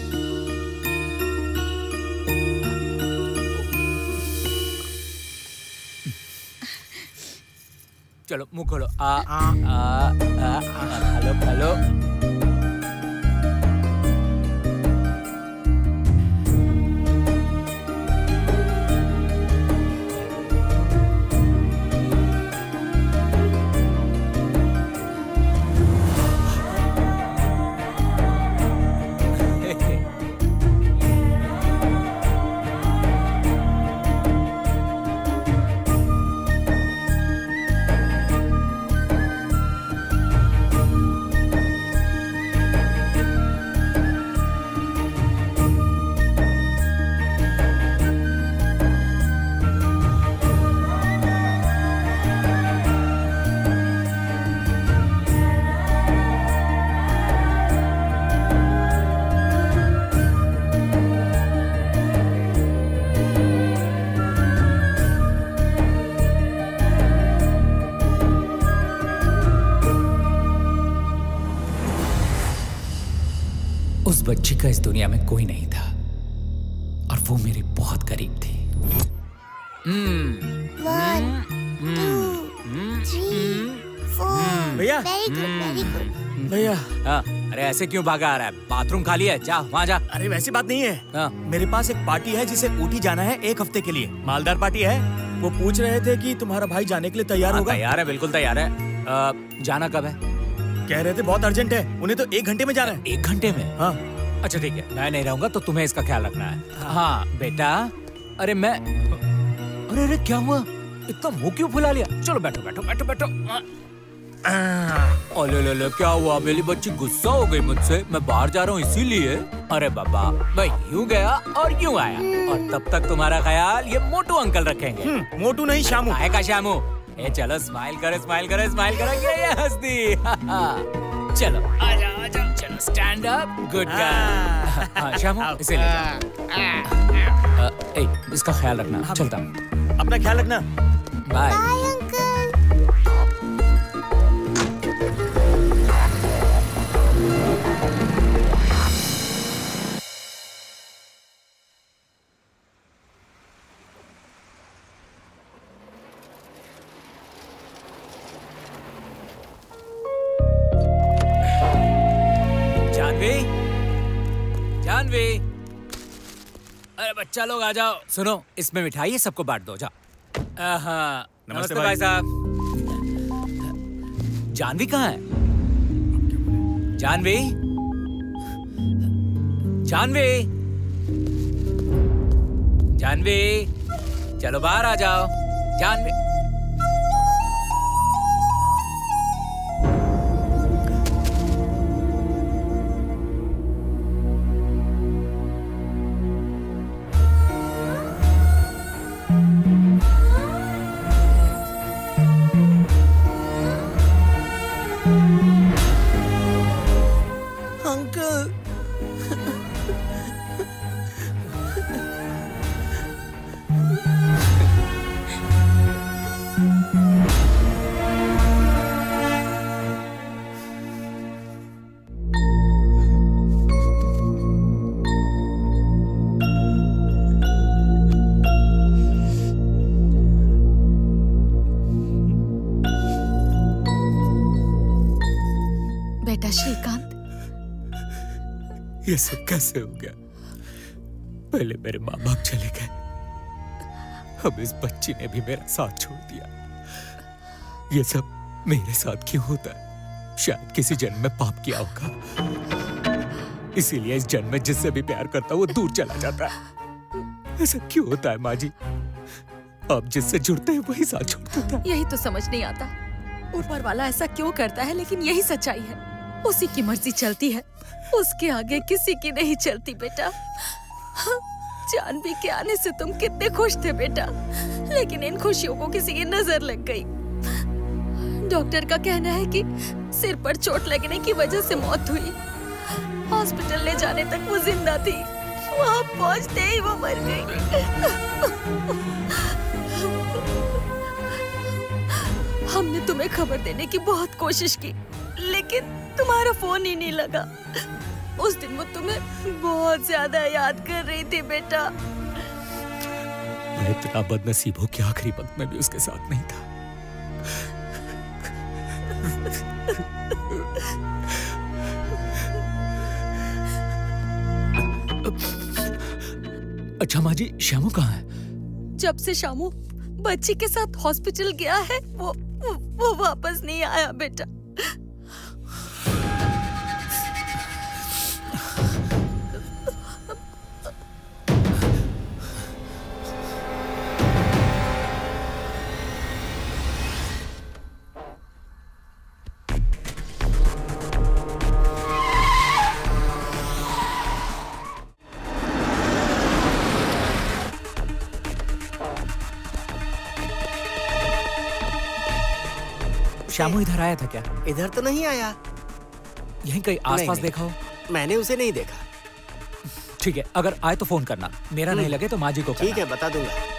चलो मुँह खोलो। खा लो। उस बच्ची का इस दुनिया में कोई नहीं था और वो मेरी बहुत करीब थी। 1 2 3 4। भैया, वेरी गुड। भैया। हाँ, अरे ऐसे क्यों भागा आ रहा है? बाथरूम खाली है, जा वहाँ जा। अरे वैसी बात नहीं है। मेरे पास एक पार्टी है जिसे ऊटी जाना है 1 हफ्ते के लिए। मालदार पार्टी है। वो पूछ रहे थे कि तुम्हारा भाई जाने के लिए तैयार होगा? तैयार है, बिल्कुल तैयार है। जाना कब है? कह रहे थे बहुत अर्जेंट है, उन्हें तो 1 घंटे में जाना है। 1 घंटे में? हाँ। अच्छा ठीक है, मैं नहीं रहूंगा तो तुम्हें इसका ख्याल रखना है। हाँ बेटा। अरे अरे क्या हुआ? इतना मुंह क्यों फुला लिया? चलो बैठो। ओले क्या हुआ? मेरी बच्ची गुस्सा हो गई मुझसे। मैं बाहर जा रहा हूँ इसीलिए। अरे बाबा, मैं यूं गया और यूं आया और तब तक तुम्हारा ख्याल ये मोटू अंकल रखेंगे। मोटू नहीं, शामू। आए का शामू? ए चलो स्माइल करो। ये हंस दी। चलो आ जाओ। चलो stand up. Good girl. Shamu इसे ले जाओ। इसका ख्याल रखना। चलता हूँ। अपना ख्याल रखना। Bye uncle. जानवी, अरे बच्चा लोग आ जाओ। सुनो, इसमें मिठाई है, सबको बांट दो। जा। नमस्ते भाई साहब। जानवी कहाँ है? जानवी चलो बाहर आ जाओ। जानवी। बेटा श्रीकांत, ये सब कैसे हो गया? पहले मेरे माँ बाप चले गए, अब इस बच्ची ने भी मेरा साथ छोड़ दिया। ये सब मेरे साथ क्यों होता है? शायद किसी जन्म में पाप किया होगा, इसीलिए इस जन्म में जिससे भी प्यार करता वो दूर चला जाता है। ऐसा क्यों होता है माँ जी? आप जिससे जुड़ते हैं वही साथ छोड़ देता है। यही तो समझ नहीं आता, ऊपर वाला ऐसा क्यों करता है, लेकिन यही सच्चाई है। उसी की मर्जी चलती है, उसके आगे किसी की नहीं चलती बेटा। जानवी के आने से तुम कितने खुश थे बेटा, लेकिन इन खुशियों को किसी की नजर लग गई। डॉक्टर का कहना है कि सिर पर चोट लगने की वजह से मौत हुई। हॉस्पिटल ले जाने तक वो जिंदा थी, वहाँ पहुँचते ही वो मर गई। हमने तुम्हें खबर देने की बहुत कोशिश की, लेकिन तुम्हारा फोन ही नहीं लगा। उस दिन वो तुम्हें बहुत ज्यादा याद कर रही थी बेटा। मैं इतना बदनसीब हूँ कि आखिरी वक्त में भी उसके साथ नहीं था। अच्छा माँ जी, श्यामू कहाँ है? जब से श्यामू बच्ची के साथ हॉस्पिटल गया है, वो वापस नहीं आया बेटा। श्यामू इधर आया था क्या? इधर तो नहीं आया। यहीं कहीं आसपास देखा हो? मैंने उसे नहीं देखा। ठीक है, अगर आए तो फोन करना, मेरा नहीं लगे तो माँ जी को करना। ठीक है, बता दूंगा।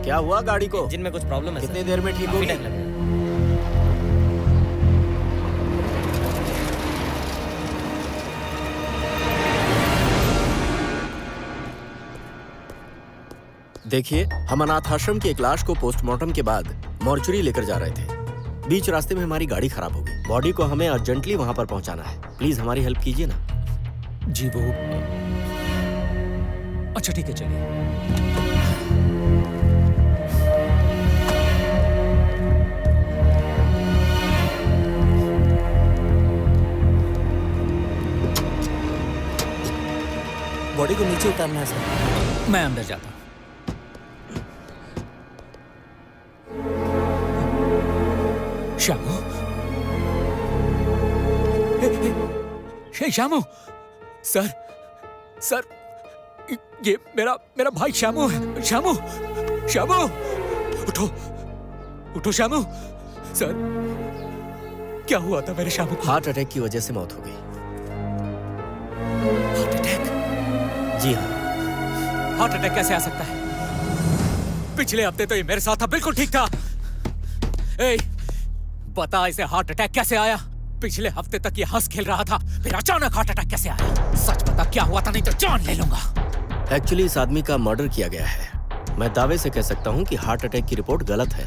क्या हुआ गाड़ी को? इंजन में कुछ प्रॉब्लम है। कितनी देर में ठीक होगी? देखिए, हम अनाथ आश्रम की एक लाश को पोस्टमार्टम के बाद मॉर्चरी लेकर जा रहे थे। बीच रास्ते में हमारी गाड़ी खराब हो गई। बॉडी को हमें अर्जेंटली वहां पर पहुंचाना है। प्लीज हमारी हेल्प कीजिए ना। जी वो अच्छा ठीक है, चलिए। बॉडी को नीचे उतारना है सर। मैं अंदर जाता हूँ। श्यामू, श्यामू, सर, सर, ये मेरा भाई श्यामू है। श्यामू, श्यामू, उठो, उठो श्यामू। सर, क्या हुआ था मेरे श्यामू को? हार्ट अटैक की वजह से मौत हो गई। Heart attack? जी हाँ। हार्ट अटैक कैसे आ सकता है? पिछले हफ्ते तो ये मेरे साथ था, बिल्कुल ठीक था। ए, बता इसे हार्ट अटैक कैसे आया? पिछले हफ्ते तक ये हंस खेल रहा था, फिर अचानक हार्ट अटैक कैसे आया? सच बता क्या हुआ था, नहीं तो जान ले लूंगा। एक्चुअली इस आदमी का मर्डर किया गया है। मैं दावे से कह सकता हूँ कि हार्ट अटैक की रिपोर्ट गलत है।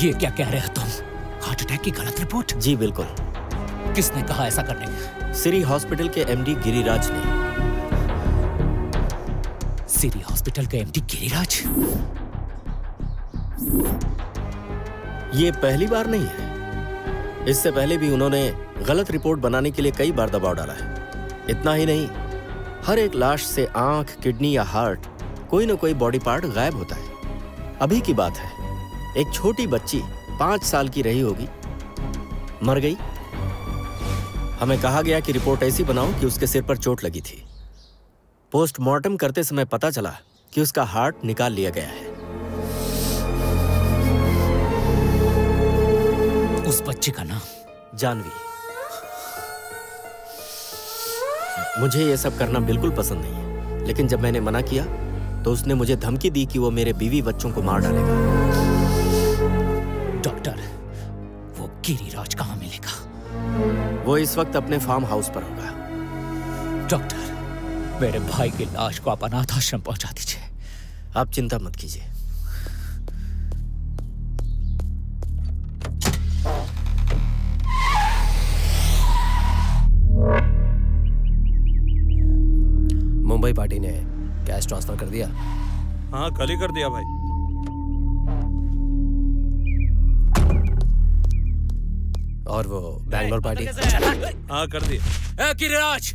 ये क्या कह रहे हो तुम? हार्ट अटैक की गलत रिपोर्ट? जी बिल्कुल। किसने कहा ऐसा करने का? सिरी हॉस्पिटल के एमडी गिरिराज ने। सिरी हॉस्पिटल के एमडी गिरिराज? ये पहली बार नहीं है। इससे पहले भी उन्होंने गलत रिपोर्ट बनाने के लिए कई बार दबाव डाला है। इतना ही नहीं, हर एक लाश से आंख, किडनी या हार्ट, कोई न कोई बॉडी पार्ट गायब होता है। अभी की बात है, एक छोटी बच्ची 5 साल की रही होगी, मर गई। हमें कहा गया कि रिपोर्ट ऐसी बनाओ कि उसके सिर पर चोट लगी थी। पोस्टमार्टम करते समय पता चला कि उसका हार्ट निकाल लिया गया है। उस बच्ची का नाम? जानवी। मुझे ये सब करना बिल्कुल पसंद नहीं है, लेकिन जब मैंने मना किया तो उसने मुझे धमकी दी कि वो मेरे बीवी बच्चों को मार डालेगा। डॉक्टर, वो गिरिराज कहाँ मिलेगा? वो इस वक्त अपने फार्म हाउस पर होगा। डॉक्टर, मेरे भाई की लाश को आप अनाथ आश्रम पहुंचा दीजिए। आप चिंता मत कीजिए। मुंबई पार्टी ने कैश ट्रांसफर कर दिया? हाँ, कल ही कर दिया भाई। और वो बैंगलोर पार्टी? हाँ, कर दिया। गिरिराज!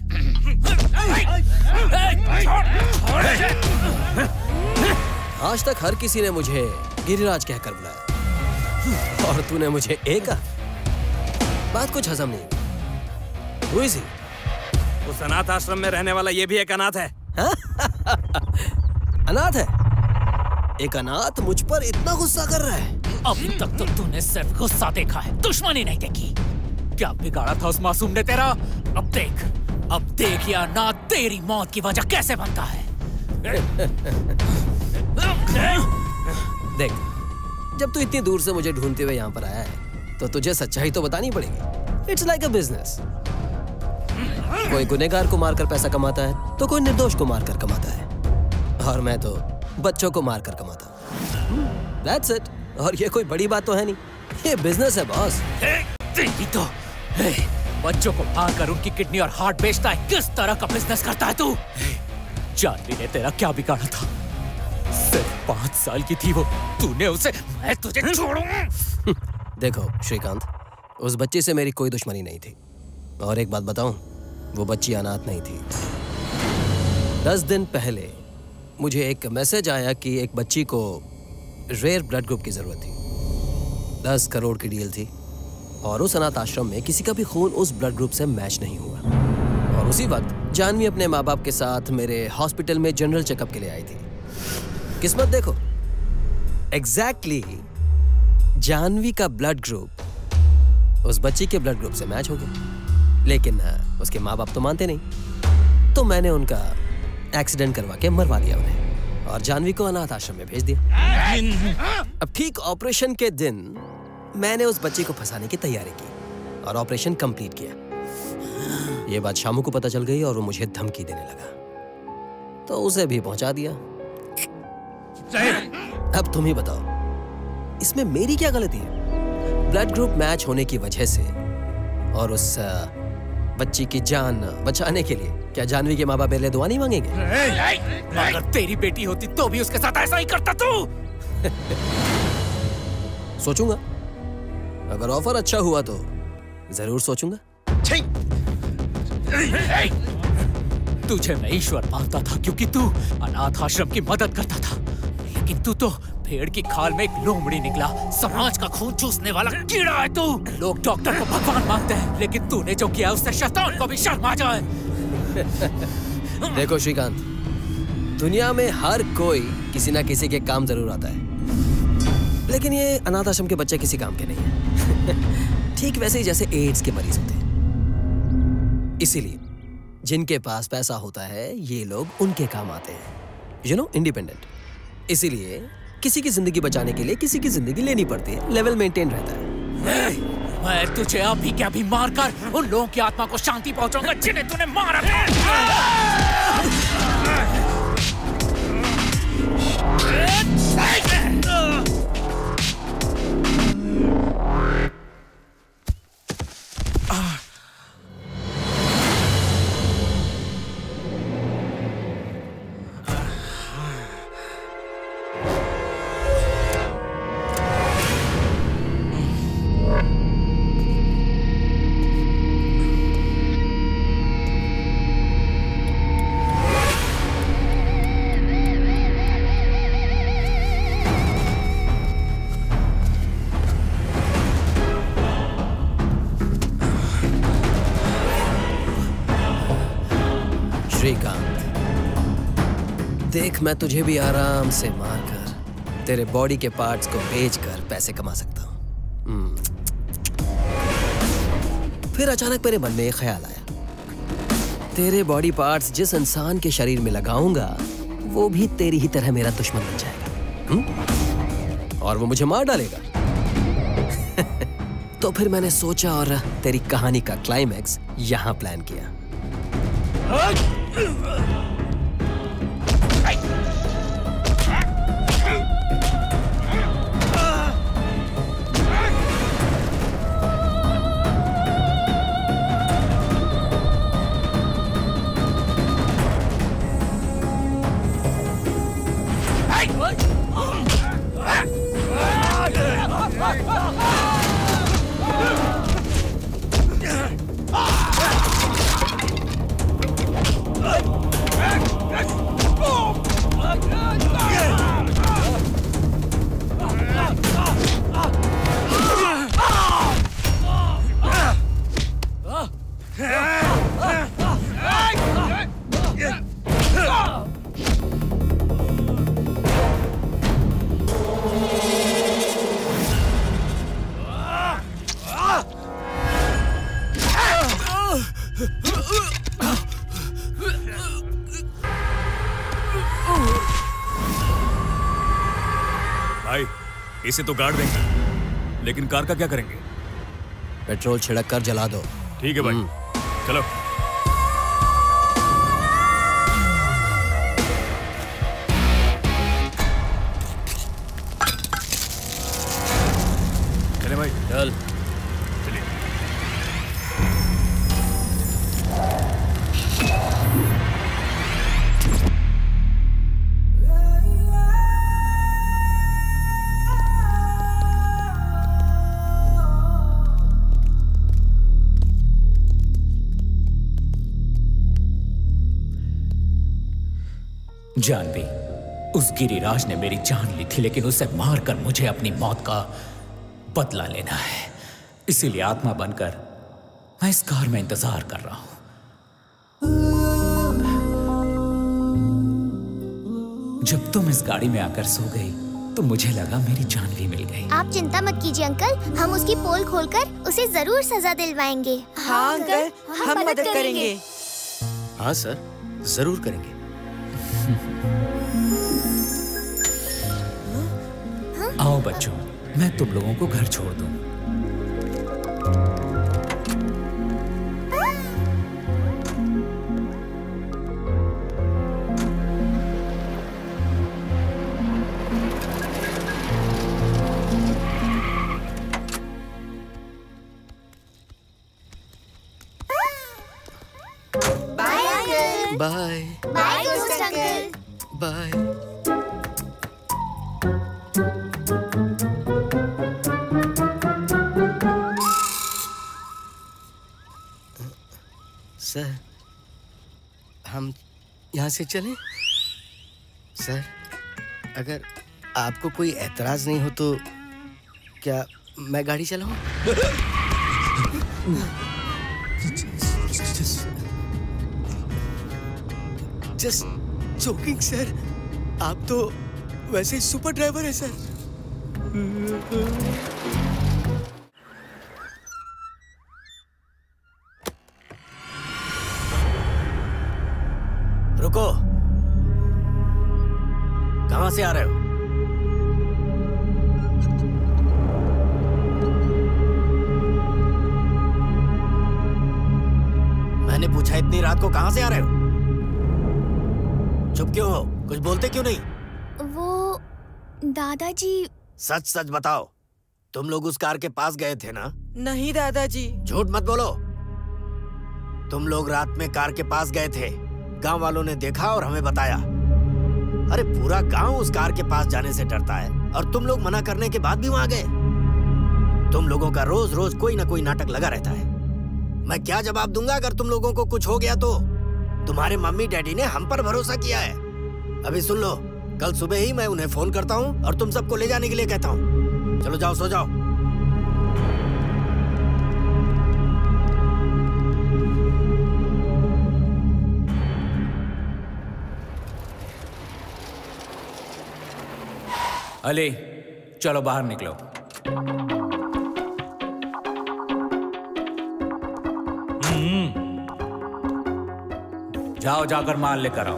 आज तक हर किसी ने मुझे गिरिराज कहकर बुलाया और तूने मुझे एक बात कुछ हजम नहीं हुई। सी उस अनाथ आश्रम में रहने वाला ये भी एक अनाथ है। अनाथ है? एक अनाथ मुझ पर इतना गुस्सा कर रहा है? अभी तक तो तूने सिर्फ गुस्सा देखा है, दुश्मनी नहीं देखी। क्या बिगाड़ा था उस मासूम ने तेरा? अब देख या ना तेरी मौत की वजह कैसे बनता है। देख, जब तू इतनी दूर से मुझे ढूंढते हुए यहाँ पर आया है तो तुझे सच्चाई तो बतानी पड़ेगी। It's like a business. कोई गुनहगार को मारकर पैसा कमाता है तो कोई निर्दोष को मारकर कमाता है, और मैं तो बच्चों को मारकर कमाता हूँ। That's it। और ये कोई बड़ी बात तो है नहीं, ये बिजनेस है बॉस। तो बच्चों को मारकर उनकी किडनी और हार्ट बेचता है। किस तरह का बिजनेस करता है तू? जानवी ने तेरा क्या बिगाड़ा था? सिर्फ 5 साल की थी वो, तूने उसे, मैं तुझे छोड़ूं? देखो श्रीकांत, उस बच्ची से मेरी कोई दुश्मनी नहीं थी, और एक बात बताऊं, वो बच्ची अनाथ नहीं थी। 10 दिन पहले मुझे एक मैसेज आया कि एक बच्ची को रेयर ब्लड ग्रुप की जरूरत थी। 10 करोड़ की डील थी, और उस अनाथ आश्रम में किसी का भी खून उस ब्लड ग्रुप से मैच नहीं हुआ। और उसी वक्त जानवी अपने माँ बाप के साथ मेरे हॉस्पिटल में जनरल चेकअप के लिए आई थी। किस्मत देखो, एग्जैक्टली जानवी का ब्लड ग्रुप उस बच्ची के ब्लड ग्रुप से मैच हो गया, लेकिन उसके माँ बाप तो मानते नहीं, तो मैंने उनका एक्सीडेंट करवा के मरवा दिया उन्हें, और जानवी को अनाथ आश्रम में भेज दिया। अब ठीक ऑपरेशन के दिन मैंने उस बच्ची को फंसाने की तैयारी की और ऑपरेशन कंप्लीट किया। ये बात शामू को पता चल गई और वो मुझे धमकी देने लगा, तो उसे भी पहुंचा दिया। अब तुम ही बताओ, इसमें मेरी क्या गलती है? ब्लड ग्रुप मैच होने की वजह से और उस बच्ची की जान बचाने के लिए क्या जानवी के माँ बाप मेरे लिए दुआ नहीं मांगेंगे? अगर तेरी बेटी होती तो भी उसके साथ ऐसा ही करता तू। सोचूंगा, अगर ऑफर अच्छा हुआ तो जरूर सोचूंगा। तुझे मैं ईश्वर मानता था क्योंकि तू अनाथ आश्रम की मदद करता था, लेकिन तू तो भेड़ की खाल में एक लोमड़ी निकला। समाज का खून चूसने वाला कीड़ा है तू। लोग डॉक्टर को भगवान मानते हैं, लेकिन तूने जो किया उससे शैतान को भी शर्म आ जाए। देखो श्रीकांत, दुनिया में हर कोई किसी ना किसी के काम जरूर आता है, लेकिन ये अनाथ आश्रम के बच्चे किसी काम के नहीं है। ठीक वैसे ही जैसे एड्स के मरीज होते हैं। इसीलिए जिनके पास पैसा होता है ये लोग उनके काम आते हैं, यू नो, इंडिपेंडेंट। इसीलिए किसी की जिंदगी बचाने के लिए किसी की जिंदगी लेनी पड़ती है, लेवल मेंटेन रहता है। मैं तुझे अभी क्या भी मारकर उन लोगों की आत्मा को शांति पहुंचाऊंगा जिन्हें तूने मारा था। देख, मैं तुझे भी आराम से मारकर तेरे बॉडी के पार्ट्स को बेचकर पैसे कमा सकता हूँ। फिर अचानक मेरे मन में एक ख्याल आया, तेरे बॉडी पार्ट्स जिस इंसान के शरीर में लगाऊंगा वो भी तेरी ही तरह मेरा दुश्मन बन जाएगा और वो मुझे मार डालेगा। तो फिर मैंने सोचा और तेरी कहानी का क्लाइमैक्स यहाँ प्लान किया। भाई इसे तो गाड़ देंगे, लेकिन कार का क्या करेंगे? पेट्रोल छिड़क कर जला दो। ठीक है भाई, चलो। चले भाई, चल। चलिए। जानवी, उस गिरिराज ने मेरी जान ली थी, लेकिन उसे मारकर मुझे अपनी मौत का बदला लेना है। इसीलिए आत्मा बनकर मैं इस कार में इंतजार कर रहा हूं। जब तुम इस गाड़ी में आकर सो गई तो मुझे लगा मेरी जान भी मिल गई। आप चिंता मत कीजिए अंकल, हम उसकी पोल खोलकर उसे जरूर सजा दिलवाएंगे। हाँ अंकल, हम मदद करेंगे। हाँ सर, जरूर करेंगे। आओ बच्चों, मैं तुम लोगों को घर छोड़ दूं। Bye bye ghost uncle. Bye. Sir, हम यहाँ से चलें? सर, अगर आपको कोई एतराज नहीं हो तो क्या मैं गाड़ी चलाऊं? जस्ट जोकिंग सर, आप तो वैसे ही सुपर ड्राइवर है सर। रुको, कहां से आ रहे हो? मैंने पूछा इतनी रात को कहां से आ रहे हो? चुप क्यों हो? कुछ बोलते क्यों नहीं? वो दादाजी। सच सच बताओ, तुम लोग उस कार के पास गए थे ना? नहीं दादाजी। झूठ मत बोलो। तुम लोग रात में कार के पास गए थे, गांव वालों ने देखा और हमें बताया। अरे पूरा गांव उस कार के पास जाने से डरता है और तुम लोग मना करने के बाद भी वहां गए। तुम लोगों का रोज रोज कोई ना कोई नाटक लगा रहता है। मैं क्या जवाब दूंगा अगर तुम लोगों को कुछ हो गया तो? तुम्हारे मम्मी डैडी ने हम पर भरोसा किया है। अभी सुन लो, कल सुबह ही मैं उन्हें फोन करता हूँ और तुम सबको ले जाने के लिए कहता हूँ। चलो जाओ, सो जाओ। अली, चलो बाहर निकलो। जाओ जाकर माल लेकर आओ।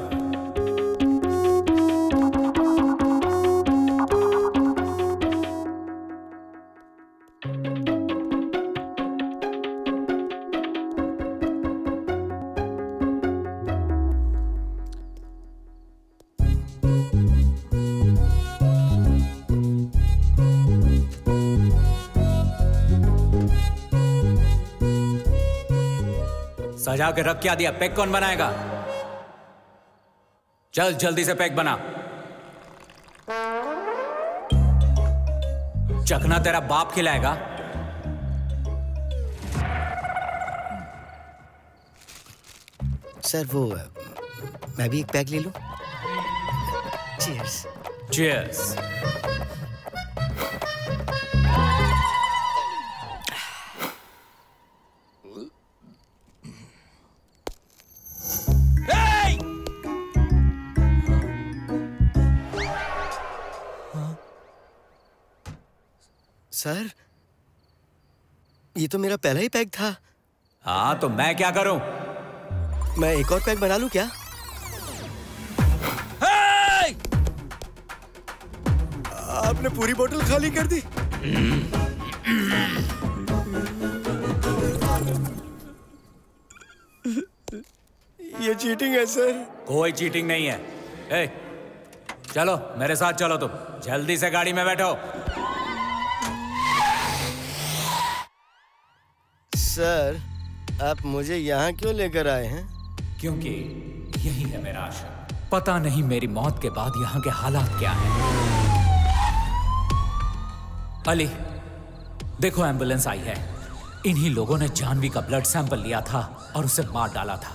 सजा के रख क्या दिया? पैक कौन बनाएगा? चल जल्दी से पैक बना। चखना तेरा बाप खिलाएगा। सर वो मैं भी एक पैक ले लूं? चीयर्स। चीयर्स। सर ये तो मेरा पहला ही पैक था। हाँ तो मैं क्या करूं? मैं एक और पैक बना लूं क्या? आपने पूरी बोतल खाली कर दी। ये चीटिंग है सर। कोई चीटिंग नहीं है। ए, चलो मेरे साथ चलो, तुम जल्दी से गाड़ी में बैठो। सर आप मुझे यहाँ क्यों लेकर आए हैं? क्योंकि यही है मेरा आश्रम। पता नहीं मेरी मौत के बाद यहाँ के हालात क्या हैं। अली देखो, एम्बुलेंस आई है। इन्हीं लोगों ने जानवी का ब्लड सैंपल लिया था और उसे मार डाला था।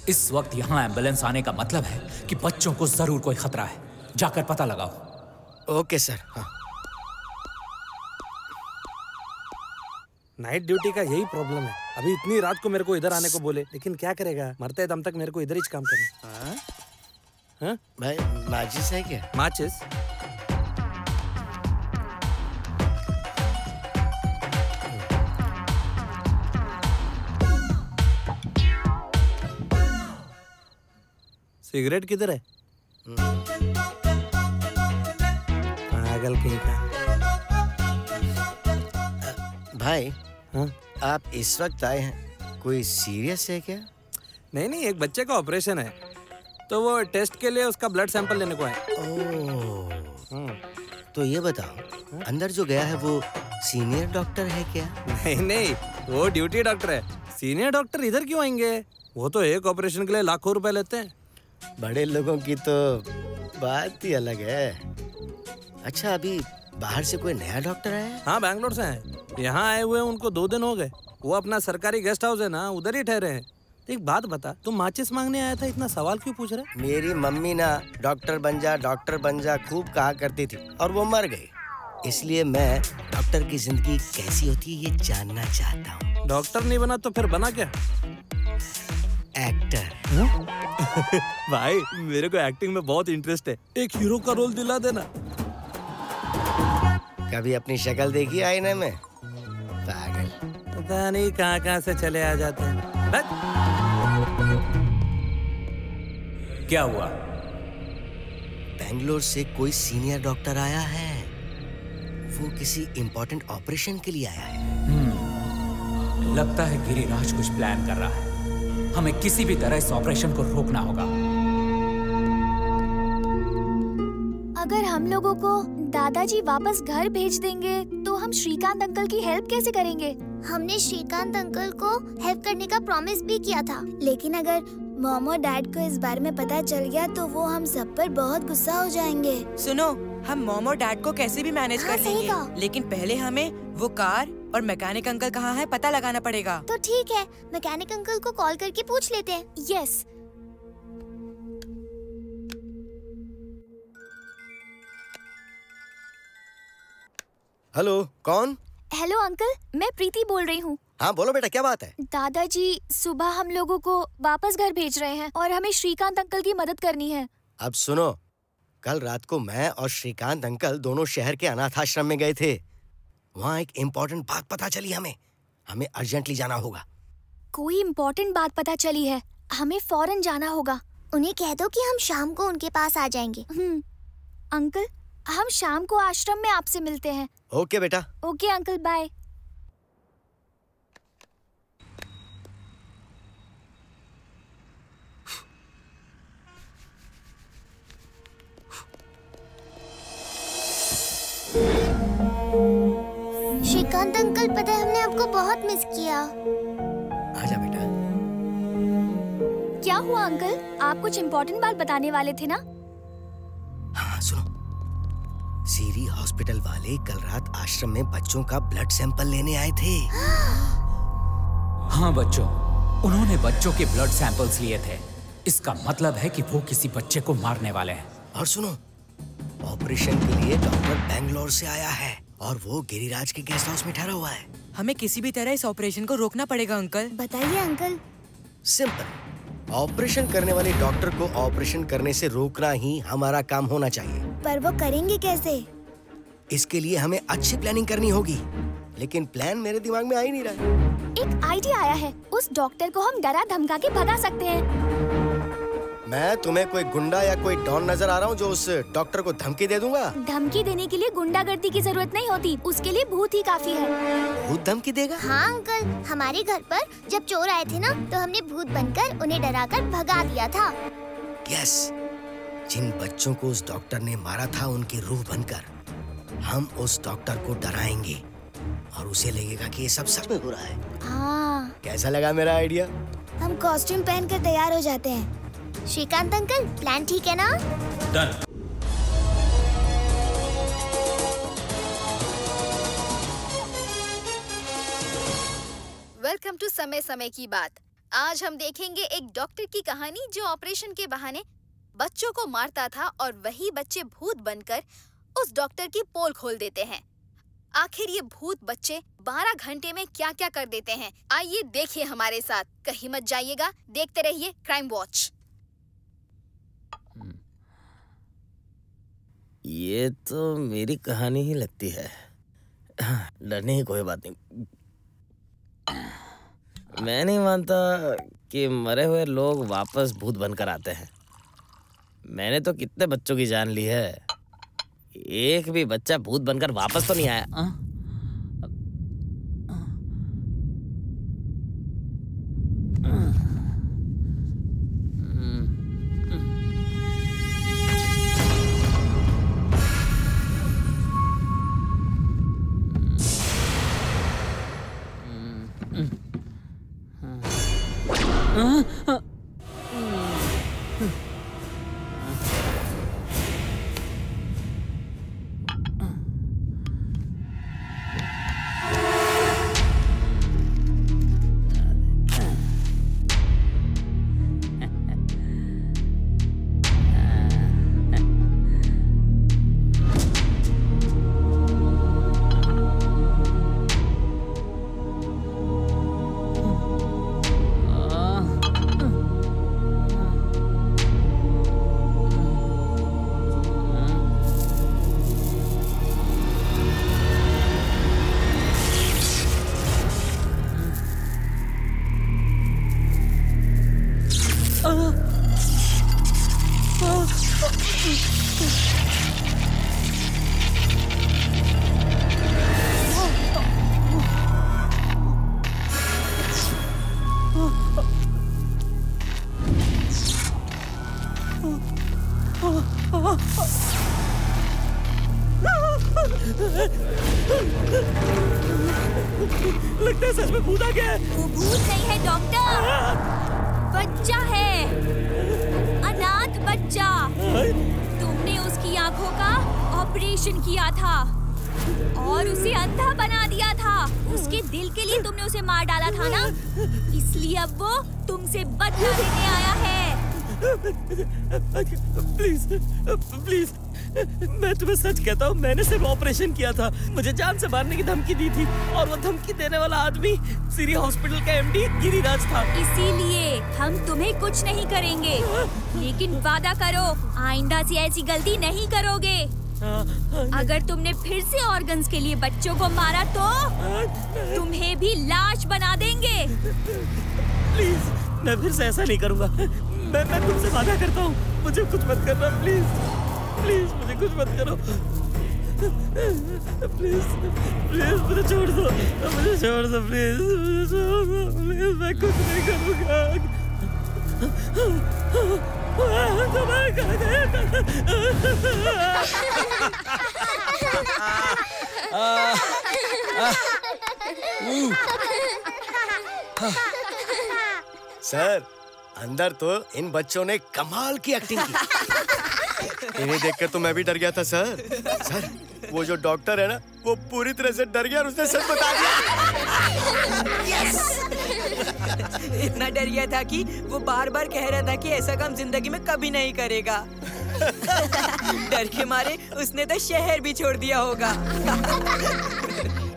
इस वक्त यहाँ एम्बुलेंस आने का मतलब है कि बच्चों को जरूर कोई खतरा है। जाकर पता लगाओ। Okay sir. हाँ। नाइट ड्यूटी का यही प्रॉब्लम है। अभी इतनी रात को मेरे को इधर आने को बोले, लेकिन क्या करेगा, मरते दम तक मेरे को इधर ही काम करना। हाँ? भाई माचिस है क्या? माचिस? सिगरेट किधर है? पागल कहीं का। भाई हाँ? आप इस वक्त आए हैं, कोई सीरियस है क्या? नहीं नहीं, एक बच्चे का ऑपरेशन है, तो वो टेस्ट के लिए उसका ब्लड सैंपल लेने को आए। तो ये बताओ, अंदर जो गया है वो सीनियर डॉक्टर है क्या? नहीं नहीं, वो ड्यूटी डॉक्टर है। सीनियर डॉक्टर इधर क्यों आएंगे? वो तो एक ऑपरेशन के लिए लाखों रुपए लेते हैं। बड़े लोगों की तो बात ही अलग है। अच्छा, अभी बाहर से कोई नया डॉक्टर आया है? हाँ, बैंगलोर से है। यहाँ आए हुए उनको 2 दिन हो गए। वो अपना सरकारी गेस्ट हाउस है ना, उधर ही ठहरे हैं। एक बात बता, तुम माचिस मांगने आया था, इतना सवाल क्यों पूछ रहे? मेरी मम्मी ना डॉक्टर बन जा खूब कहा करती थी और वो मर गई। इसलिए मैं डॉक्टर की जिंदगी कैसी होती है ये जानना चाहता हूँ। डॉक्टर नहीं बना तो फिर बना क्या? एक्टर। भाई मेरे को एक्टिंग में बहुत इंटरेस्ट है, एक हीरो का रोल दिला देना। कभी अपनी शक्ल देखी आईने में? पागल। पता नहीं कहाँ से चले आ जाते हैं। क्या हुआ? बेंगलोर से कोई सीनियर डॉक्टर आया है। वो किसी इम्पोर्टेंट ऑपरेशन के लिए आया है। लगता है गिरिराज कुछ प्लान कर रहा है। हमें किसी भी तरह इस ऑपरेशन को रोकना होगा। अगर हम लोगों को दादाजी वापस घर भेज देंगे तो हम श्रीकांत अंकल की हेल्प कैसे करेंगे? हमने श्रीकांत अंकल को हेल्प करने का प्रॉमिस भी किया था। लेकिन अगर मॉम और डैड को इस बारे में पता चल गया तो वो हम सब पर बहुत गुस्सा हो जाएंगे। सुनो, हम मॉम और डैड को कैसे भी मैनेज कर लेंगे, लेकिन पहले हमें वो कार और मैकेनिक अंकल कहाँ है पता लगाना पड़ेगा। तो ठीक है, मैकेनिक अंकल को कॉल करके पूछ लेते हैं। यस। हेलो, कौन? हेलो अंकल, मैं प्रीति बोल रही हूँ। हाँ बोलो बेटा, क्या बात है? दादाजी सुबह हम लोगों को वापस घर भेज रहे हैं और हमें श्रीकांत अंकल की मदद करनी है। अब सुनो, कल रात को मैं और श्रीकांत अंकल दोनों शहर के अनाथ आश्रम में गए थे। वहाँ एक इम्पोर्टेंट बात पता चली हमें अर्जेंटली जाना होगा। कोई इम्पोर्टेंट बात पता चली है? हमें फौरन जाना होगा। उन्हें कह दो कि हम शाम को उनके पास आ जाएंगे। अंकल, हम शाम को आश्रम में आपसे मिलते हैं। ओके बेटा। Okay uncle, bye. Shrikant uncle, पता है हमने आपको बहुत मिस किया। आजा बेटा। क्या हुआ अंकल? आप कुछ इम्पोर्टेंट बात बताने वाले थे ना? हाँ सुनो, सीरी हॉस्पिटल वाले कल रात आश्रम में बच्चों का ब्लड सैंपल लेने आए थे। हाँ बच्चों, उन्होंने बच्चों के ब्लड सैंपल्स लिए थे। इसका मतलब है कि वो किसी बच्चे को मारने वाले हैं। और सुनो, ऑपरेशन के लिए डॉक्टर बेंगलोर से आया है और वो गिरिराज के गेस्ट हाउस में ठहरा हुआ है। हमें किसी भी तरह इस ऑपरेशन को रोकना पड़ेगा अंकल। बताइए अंकल। सिंपल, ऑपरेशन करने वाले डॉक्टर को ऑपरेशन करने से रोकना ही हमारा काम होना चाहिए। पर वो करेंगे कैसे? इसके लिए हमें अच्छी प्लानिंग करनी होगी, लेकिन प्लान मेरे दिमाग में आ ही नहीं रहा। एक आइडिया आया है। उस डॉक्टर को हम डरा धमका के भगा सकते हैं। मैं तुम्हें कोई गुंडा या कोई डॉन नजर आ रहा हूँ जो उस डॉक्टर को धमकी दे दूंगा? धमकी देने के लिए गुंडागर्दी की जरूरत नहीं होती, उसके लिए भूत ही काफी है। भूत धमकी देगा? हाँ अंकल, हमारे घर पर जब चोर आए थे ना, तो हमने भूत बनकर उन्हें डराकर भगा दिया था। यस, जिन बच्चों को उस डॉक्टर ने मारा था उनकी रूह बनकर हम उस डॉक्टर को डराएंगे और उसे लगेगा कि ये सब सच में हो रहा है। हाँ। कैसा लगा मेरा आइडिया? हम कॉस्ट्यूम पहनकर तैयार हो जाते हैं। श्रीकांत अंकल, प्लान ठीक है ना? डन। वेलकम टू समय समय की बात। आज हम देखेंगे एक डॉक्टर की कहानी जो ऑपरेशन के बहाने बच्चों को मारता था और वही बच्चे भूत बनकर उस डॉक्टर की पोल खोल देते हैं। आखिर ये भूत बच्चे 12 घंटे में क्या क्या कर देते हैं, आइए देखिए हमारे साथ। कहीं मत जाइएगा, देखते रहिए क्राइम वॉच। ये तो मेरी कहानी ही लगती है। डरने की कोई बात नहीं। मैं नहीं मानता कि मरे हुए लोग वापस भूत बनकर आते हैं। मैंने तो कितने बच्चों की जान ली है, एक भी बच्चा भूत बनकर वापस तो नहीं आया। लगता है सच में भूत आ गया है। वो भूत नहीं है डॉक्टर, बच्चा है, अनाथ बच्चा। तुमने उसकी आंखों का ऑपरेशन किया था और उसे अंधा बना दिया था। उसके दिल के लिए तुमने उसे मार डाला था ना, इसलिए अब वो तुमसे बदला लेने आया है। प्लीज प्लीज, मैं तुम्हें सच कहता हूँ, मैंने सिर्फ ऑपरेशन किया था। मुझे जान से मारने की धमकी दी थी और वो धमकी देने वाला आदमी सीरी हॉस्पिटल का एमडी गिरिराज था। इसीलिए हम तुम्हें कुछ नहीं करेंगे, लेकिन वादा करो आइंदा से ऐसी गलती नहीं करोगे। अगर तुमने फिर से ऑर्गन्स के लिए बच्चों को मारा तो तुम्हें भी लाश बना देंगे। प्लीज, मैं फिर से ऐसा नहीं करूंगा। मैं तुमसे वादा करता हूँ, मुझे कुछ मत करना प्लीज। प्लीज मुझे कुछ मत करो। प्लीज प्लीज मुझे छोड़ दो, मुझे छोड़ दो प्लीज, मुझे छोड़ दो प्लीज, मैं कुछ नहीं करूंगा। सर, अंदर तो इन बच्चों ने कमाल की एक्टिंग की। इन्हें देखकर तो मैं भी डर गया था सर। सर, वो जो डॉक्टर है ना, वो पूरी तरह से डर गया और उसने सच बता दिया। यस! इतना डर गया था कि वो बार-बार कह रहा था कि ऐसा काम जिंदगी में कभी नहीं करेगा। डर के मारे उसने तो शहर भी छोड़ दिया होगा।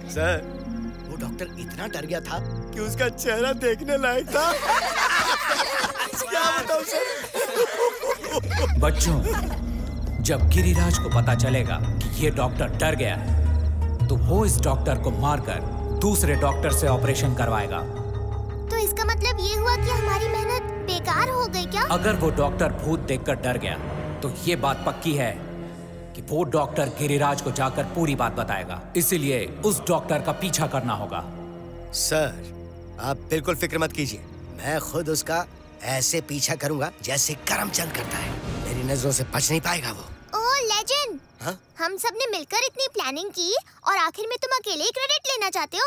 सर, वो डॉक्टर इतना डर गया था कि उसका चेहरा देखने लायक था। क्या बताऊं सर? बच्चों, जब गिरिराज को पता चलेगा कि ये डॉक्टर डर गया है, तो वो इस डॉक्टर को मारकर दूसरे डॉक्टर से ऑपरेशन करवाएगा। तो इसका मतलब ये हुआ कि हमारी मेहनत बेकार हो गई क्या? अगर वो डॉक्टर भूत देखकर डर गया, तो ये बात पक्की है कि वो डॉक्टर गिरिराज को जाकर पूरी बात बताएगा। इसीलिए उस डॉक्टर का पीछा करना होगा। सर, आप बिल्कुल फिक्र मत कीजिए, मैं खुद उसका ऐसे पीछा करूंगा जैसे करमचंद करता है। मेरी नजरों से बच नहीं पाएगा वो। ओह लेजेंड, हम सब ने मिलकर इतनी प्लानिंग की और आखिर में तुम अकेले ही क्रेडिट लेना चाहते हो?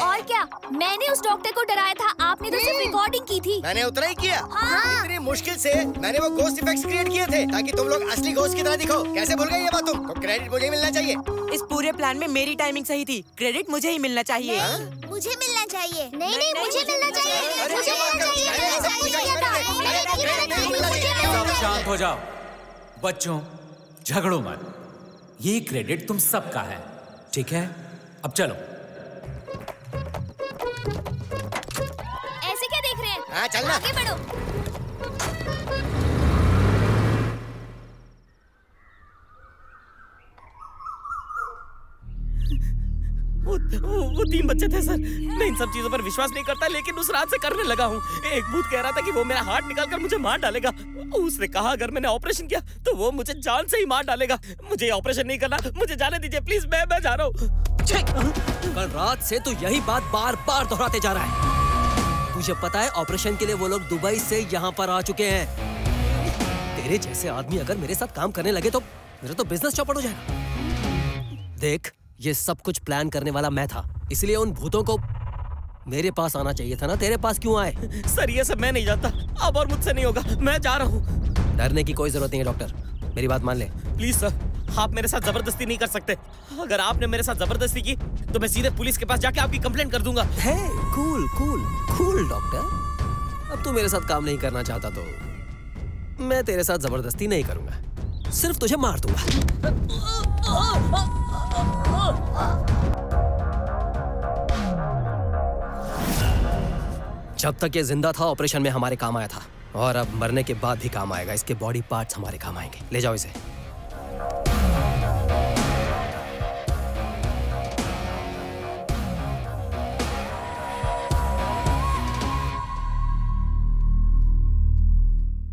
और क्या, मैंने उस डॉक्टर को डराया था, आपने तो सिर्फ रिकॉर्डिंग की थी। मैंने उतना ही किया। इतनी मुश्किल से मैंने वो घोस्ट इफेक्ट्स क्रिएट किए थे ताकि तुम लोग असली घोस्ट की तरह दिखो। कैसे भूल गए ये बात तुम? तो क्रेडिट मुझे ही मिलना चाहिए। इस पूरे प्लान में मेरी टाइमिंग सही थी, क्रेडिट मुझे ही मिलना चाहिए। मुझे मिलना चाहिए। नहीं नहीं, मुझे मिलना चाहिए। मुझे मिलना चाहिए। शांत हो जाओ बच्चों, झगड़ो मत। ये क्रेडिट तुम सबका है, ठीक है? अब चलो। ऐसे क्या देख रहे हैं? हाँ, चलना। आगे बढ़ो। वो 3 बच्चे थे सर। मैं इन सब चीजों पर विश्वास नहीं करता, लेकिन उस रात से करने लगा हूँ। एक भूत कह रहा था कि वो मेरा हार्ट निकालकर मुझे मार डालेगा। उसने कहा अगर मैंने ऑपरेशन किया तो वो मुझे जान से ही मार डालेगा। मुझे ऑपरेशन नहीं करना, मुझे जाने दीजिए प्लीज। मैं जा रहा हूँ। कल रात से तू यही बात बार बार दोहराते जा रहा है। तुझे पता है ऑपरेशन के लिए वो लोग दुबई से यहाँ पर आ चुके हैं। तेरे जैसे आदमी अगर मेरे साथ काम करने लगे तो मेरा तो बिजनेस चौपट हो जाएगा। देख, ये सब कुछ प्लान करने वाला मैं था, इसलिए उन भूतों को मेरे पास आना चाहिए था ना। तेरे पास क्यों आए? सर, ये सब मैं नहीं जानता, अब और मुझसे नहीं होगा। मैं जा रहा हूँ। डरने की कोई जरूरत नहीं है डॉक्टर, मेरी बात मान ले। प्लीज सर, आप मेरे साथ जबरदस्ती नहीं कर सकते। अगर आपने मेरे साथ जबरदस्ती की तो मैं सीधे पुलिस के पास जाके आपकी कंप्लेंट कर दूंगा। है कूल कूल कूल डॉक्टर, अब तू मेरे साथ काम नहीं करना चाहता तो मैं तेरे साथ जबरदस्ती नहीं करूंगा, सिर्फ तुझे मार दूंगा। जब तक ये जिंदा था ऑपरेशन में हमारे काम आया था, और अब मरने के बाद भी काम आएगा। इसके बॉडी पार्ट्स हमारे काम आएंगे। ले जाओ इसे।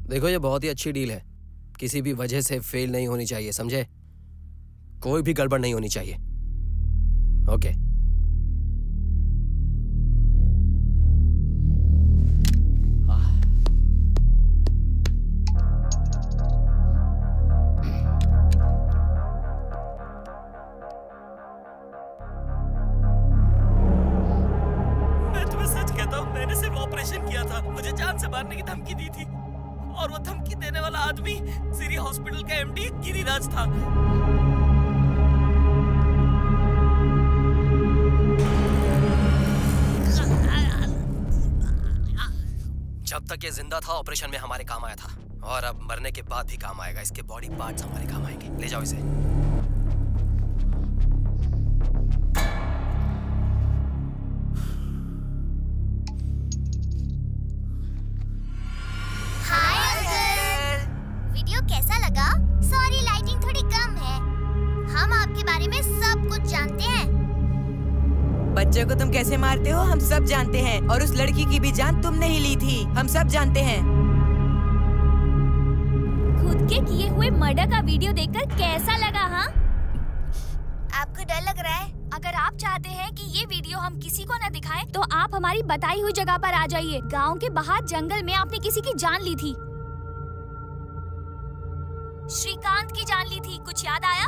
देखो, ये बहुत ही अच्छी डील है, किसी भी वजह से फेल नहीं होनी चाहिए, समझे? कोई भी गड़बड़ नहीं होनी चाहिए। ओके। मैं तुम्हें सच कहता हूँ, मैंने सिर्फ ऑपरेशन किया था। मुझे जान से मारने की धमकी दी थी, और वो धमकी देने वाला आदमी सिरी हॉस्पिटल का एमडी गिरिराज था। जब तक ये जिंदा था ऑपरेशन में हमारे काम आया था, और अब मरने के बाद भी काम आएगा। इसके बॉडी पार्ट्स हमारे काम आएंगे। ले जाओ इसे। हाय अंकल, वीडियो कैसा लगा? सॉरी, लाइटिंग थोड़ी बच्चों को तुम कैसे मारते हो हम सब जानते हैं, और उस लड़की की भी जान तुमने ही ली थी, हम सब जानते हैं। खुद के किए हुए मर्डर का वीडियो देखकर कैसा लगा? हाँ, आपको डर लग रहा है? अगर आप चाहते हैं कि ये वीडियो हम किसी को न दिखाएं, तो आप हमारी बताई हुई जगह पर आ जाइए। गांव के बाहर जंगल में आपने किसी की जान ली थी, श्रीकांत की जान ली थी, कुछ याद आया?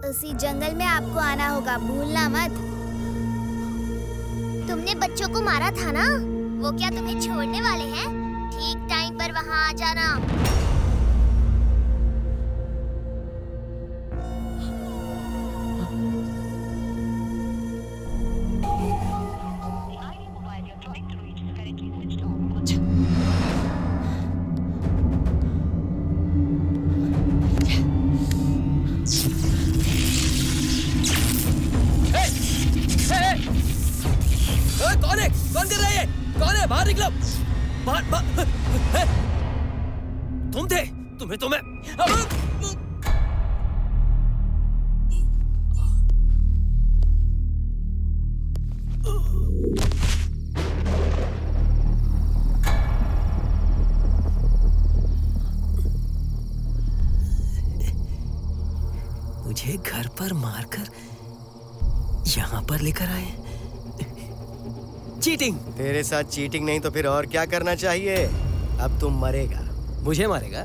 उसी जंगल में आपको आना होगा, भूलना मत। तुमने बच्चों को मारा था ना, वो क्या तुम्हें छोड़ने वाले हैं? ठीक टाइम पर वहाँ आ जाना। कौन है? कौन कर रहा है? कौन है? बाहर निकलो! बाहर! तुम थे? तुम्हें तो मैं... मुझे घर पर मारकर यहाँ पर लेकर आए। चीटिंग! तेरे साथ चीटिंग नहीं तो फिर और क्या करना चाहिए? अब तुम मरेगा। मुझे मारेगा?